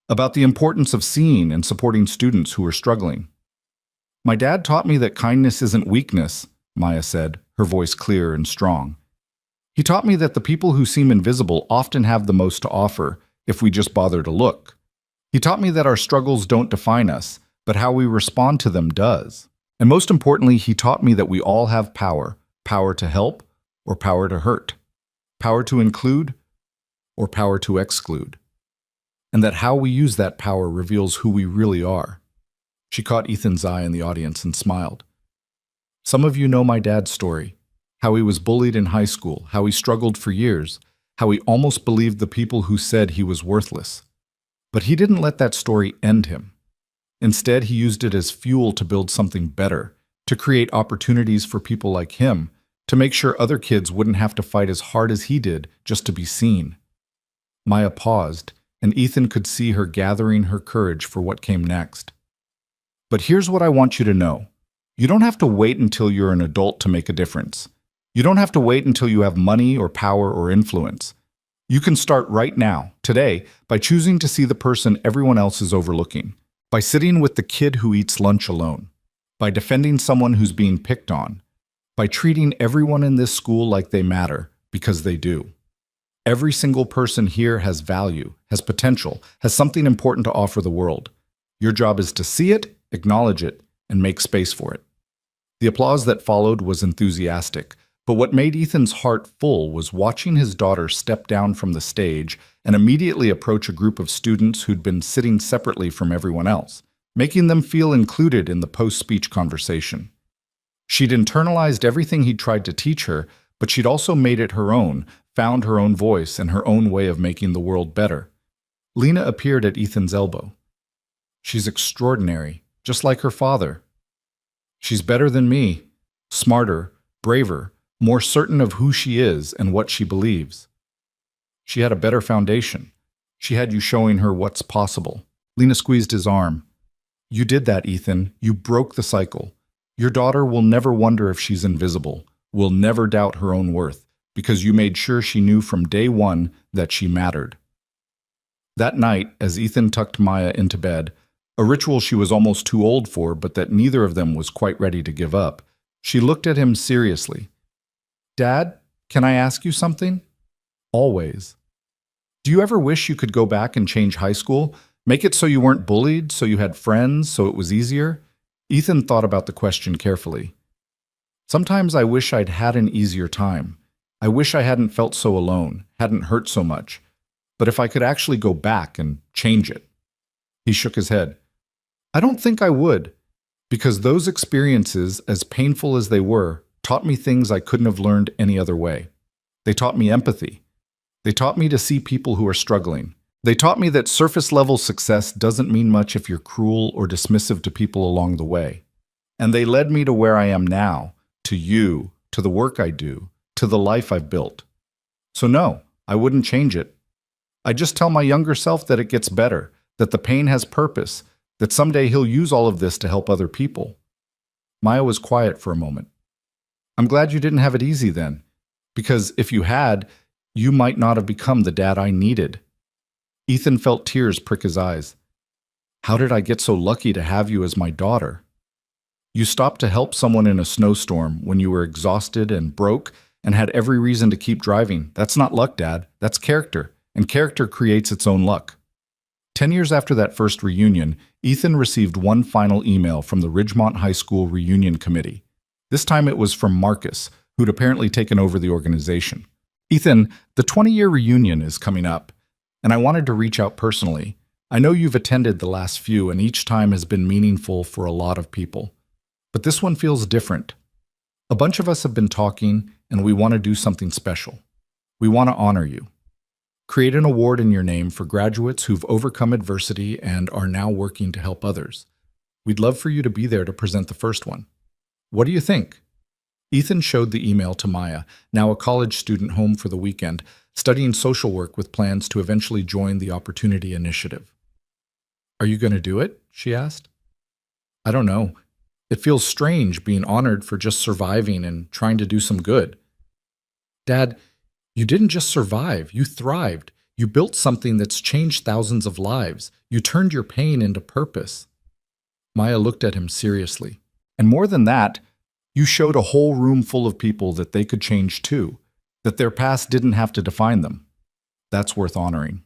about the importance of seeing and supporting students who were struggling. "My dad taught me that kindness isn't weakness," Maya said, her voice clear and strong. "He taught me that the people who seem invisible often have the most to offer if we just bother to look. He taught me that our struggles don't define us, but how we respond to them does. And most importantly, he taught me that we all have power, power to help or power to hurt, power to include or power to exclude, and that how we use that power reveals who we really are." She caught Ethan's eye in the audience and smiled. "Some of you know my dad's story, how he was bullied in high school, how he struggled for years, how he almost believed the people who said he was worthless. But he didn't let that story end him. Instead, he used it as fuel to build something better, to create opportunities for people like him, to make sure other kids wouldn't have to fight as hard as he did just to be seen." Maya paused, and Ethan could see her gathering her courage for what came next. But here's what I want you to know. You don't have to wait until you're an adult to make a difference. You don't have to wait until you have money or power or influence. You can start right now, today, by choosing to see the person everyone else is overlooking, by sitting with the kid who eats lunch alone, by defending someone who's being picked on, by treating everyone in this school like they matter, because they do. Every single person here has value, has potential, has something important to offer the world. Your job is to see it, acknowledge it, and make space for it. The applause that followed was enthusiastic, but what made Ethan's heart full was watching his daughter step down from the stage and immediately approach a group of students who'd been sitting separately from everyone else, making them feel included in the post-speech conversation. She'd internalized everything he'd tried to teach her, but she'd also made it her own, found her own voice and her own way of making the world better. Lena appeared at Ethan's elbow. She's extraordinary, just like her father. She's better than me, smarter, braver, more certain of who she is and what she believes. She had a better foundation. She had you showing her what's possible. Lena squeezed his arm. You did that, Ethan. You broke the cycle. Your daughter will never wonder if she's invisible, will never doubt her own worth, because you made sure she knew from day one that she mattered. That night, as Ethan tucked Maya into bed, a ritual she was almost too old for, but that neither of them was quite ready to give up, she looked at him seriously. Dad, can I ask you something? Always. Do you ever wish you could go back and change high school? Make it so you weren't bullied, so you had friends, so it was easier? Ethan thought about the question carefully. Sometimes I wish I'd had an easier time. I wish I hadn't felt so alone, hadn't hurt so much. But if I could actually go back and change it. He shook his head. I don't think I would, because those experiences, as painful as they were, taught me things I couldn't have learned any other way. They taught me empathy. They taught me to see people who are struggling. They taught me that surface-level success doesn't mean much if you're cruel or dismissive to people along the way. And they led me to where I am now, to you, to the work I do, to the life I've built. So no, I wouldn't change it. I just tell my younger self that it gets better, that the pain has purpose, that someday he'll use all of this to help other people. Maya was quiet for a moment. I'm glad you didn't have it easy then, because if you had, you might not have become the dad I needed. Ethan felt tears prick his eyes. How did I get so lucky to have you as my daughter? You stopped to help someone in a snowstorm when you were exhausted and broke and had every reason to keep driving. That's not luck, Dad. That's character, and character creates its own luck. 10 years after that first reunion, Ethan received one final email from the Ridgemont High School reunion committee. This time it was from Marcus, who'd apparently taken over the organization. Ethan, the 20-year reunion is coming up, and I wanted to reach out personally. I know you've attended the last few, and each time has been meaningful for a lot of people. But this one feels different. A bunch of us have been talking, and we want to do something special. We want to honor you. Create an award in your name for graduates who've overcome adversity and are now working to help others. We'd love for you to be there to present the first one. What do you think? Ethan showed the email to Maya, now a college student home for the weekend, studying social work with plans to eventually join the Opportunity Initiative. Are you going to do it? She asked. I don't know. It feels strange being honored for just surviving and trying to do some good. Dad, you didn't just survive, you thrived. You built something that's changed thousands of lives. You turned your pain into purpose. Maya looked at him seriously. And more than that, you showed a whole room full of people that they could change too, that their past didn't have to define them. That's worth honoring.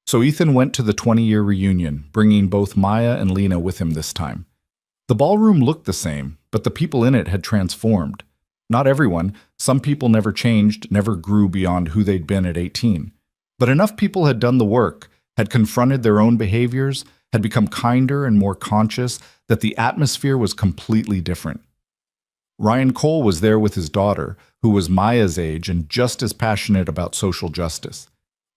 So Ethan went to the 20-year reunion, bringing both Maya and Lena with him this time. The ballroom looked the same, but the people in it had transformed. Not everyone. Some people never changed, never grew beyond who they'd been at 18. But enough people had done the work, had confronted their own behaviors, had become kinder and more conscious, that the atmosphere was completely different. Ryan Cole was there with his daughter, who was Maya's age and just as passionate about social justice.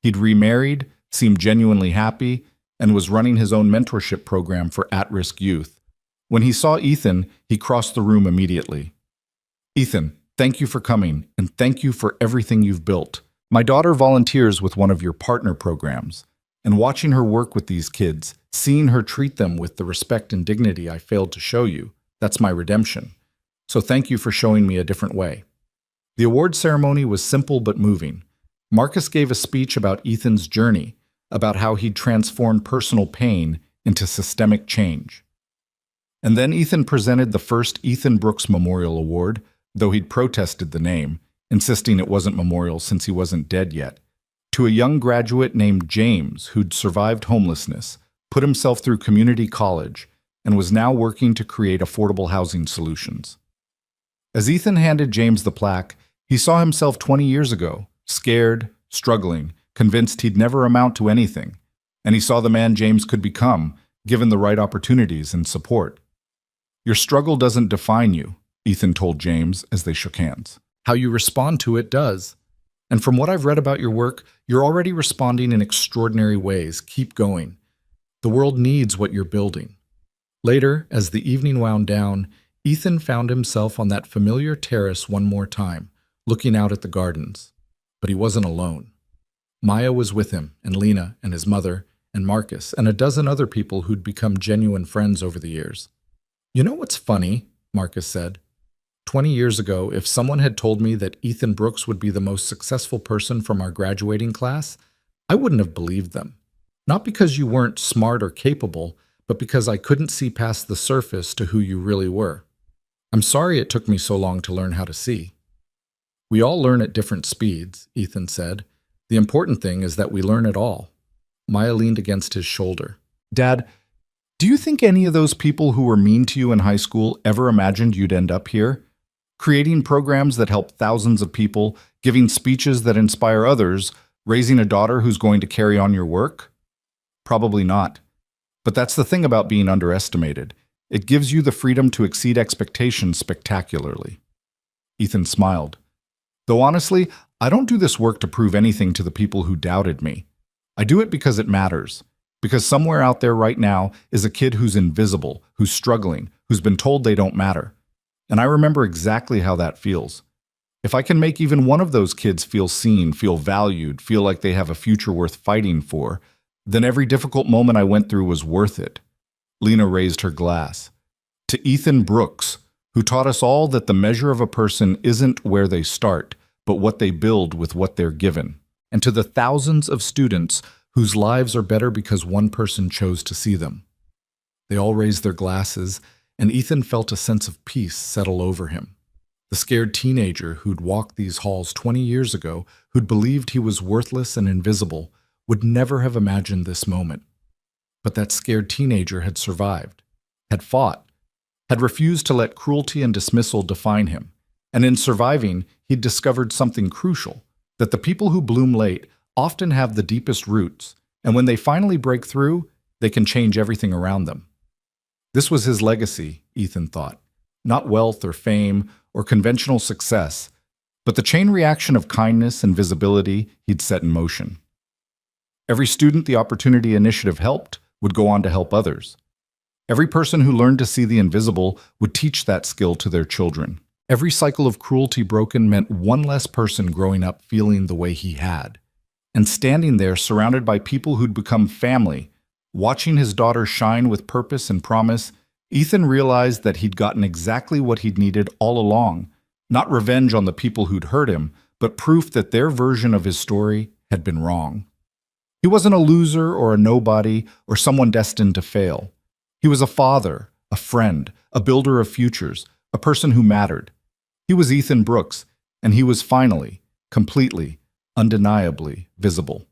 He'd remarried, seemed genuinely happy, and was running his own mentorship program for at-risk youth. When he saw Ethan, he crossed the room immediately. Ethan, thank you for coming, and thank you for everything you've built. My daughter volunteers with one of your partner programs. And watching her work with these kids, seeing her treat them with the respect and dignity I failed to show you, that's my redemption. So thank you for showing me a different way. The award ceremony was simple but moving. Marcus gave a speech about Ethan's journey, about how he'd transformed personal pain into systemic change. And then Ethan presented the first Ethan Brooks Memorial Award, though he'd protested the name, insisting it wasn't memorial since he wasn't dead yet, to a young graduate named James who'd survived homelessness, put himself through community college, and was now working to create affordable housing solutions. As Ethan handed James the plaque, he saw himself 20 years ago, scared, struggling, convinced he'd never amount to anything, and he saw the man James could become, given the right opportunities and support. Your struggle doesn't define you, Ethan told James as they shook hands. How you respond to it does. And from what I've read about your work, you're already responding in extraordinary ways. Keep going. The world needs what you're building. Later, as the evening wound down, Ethan found himself on that familiar terrace one more time, looking out at the gardens. But he wasn't alone. Maya was with him, and Lena, and his mother, and Marcus, and a dozen other people who'd become genuine friends over the years. You know what's funny? Marcus said. 20 years ago, if someone had told me that Ethan Brooks would be the most successful person from our graduating class, I wouldn't have believed them. Not because you weren't smart or capable, but because I couldn't see past the surface to who you really were. I'm sorry it took me so long to learn how to see. We all learn at different speeds, Ethan said. The important thing is that we learn it all. Maya leaned against his shoulder. Dad, do you think any of those people who were mean to you in high school ever imagined you'd end up here? Creating programs that help thousands of people, giving speeches that inspire others, raising a daughter who's going to carry on your work? Probably not. But that's the thing about being underestimated. It gives you the freedom to exceed expectations spectacularly. Ethan smiled. Though honestly, I don't do this work to prove anything to the people who doubted me. I do it because it matters. Because somewhere out there right now is a kid who's invisible, who's struggling, who's been told they don't matter. And I remember exactly how that feels. If I can make even one of those kids feel seen, feel valued, feel like they have a future worth fighting for, then every difficult moment I went through was worth it. Lena raised her glass. To Ethan Brooks, who taught us all that the measure of a person isn't where they start, but what they build with what they're given. And to the thousands of students whose lives are better because one person chose to see them. They all raised their glasses, and Ethan felt a sense of peace settle over him. The scared teenager who'd walked these halls 20 years ago, who'd believed he was worthless and invisible, would never have imagined this moment. But that scared teenager had survived, had fought, had refused to let cruelty and dismissal define him. And in surviving, he'd discovered something crucial, that the people who bloom late often have the deepest roots, and when they finally break through, they can change everything around them. This was his legacy, Ethan thought. Not wealth or fame or conventional success, but the chain reaction of kindness and visibility he'd set in motion. Every student the Opportunity Initiative helped would go on to help others. Every person who learned to see the invisible would teach that skill to their children. Every cycle of cruelty broken meant one less person growing up feeling the way he had. And standing there surrounded by people who'd become family, watching his daughter shine with purpose and promise, Ethan realized that he'd gotten exactly what he'd needed all along. Not revenge on the people who'd hurt him, but proof that their version of his story had been wrong. He wasn't a loser or a nobody or someone destined to fail. He was a father, a friend, a builder of futures, a person who mattered. He was Ethan Brooks, and he was finally, completely, undeniably visible.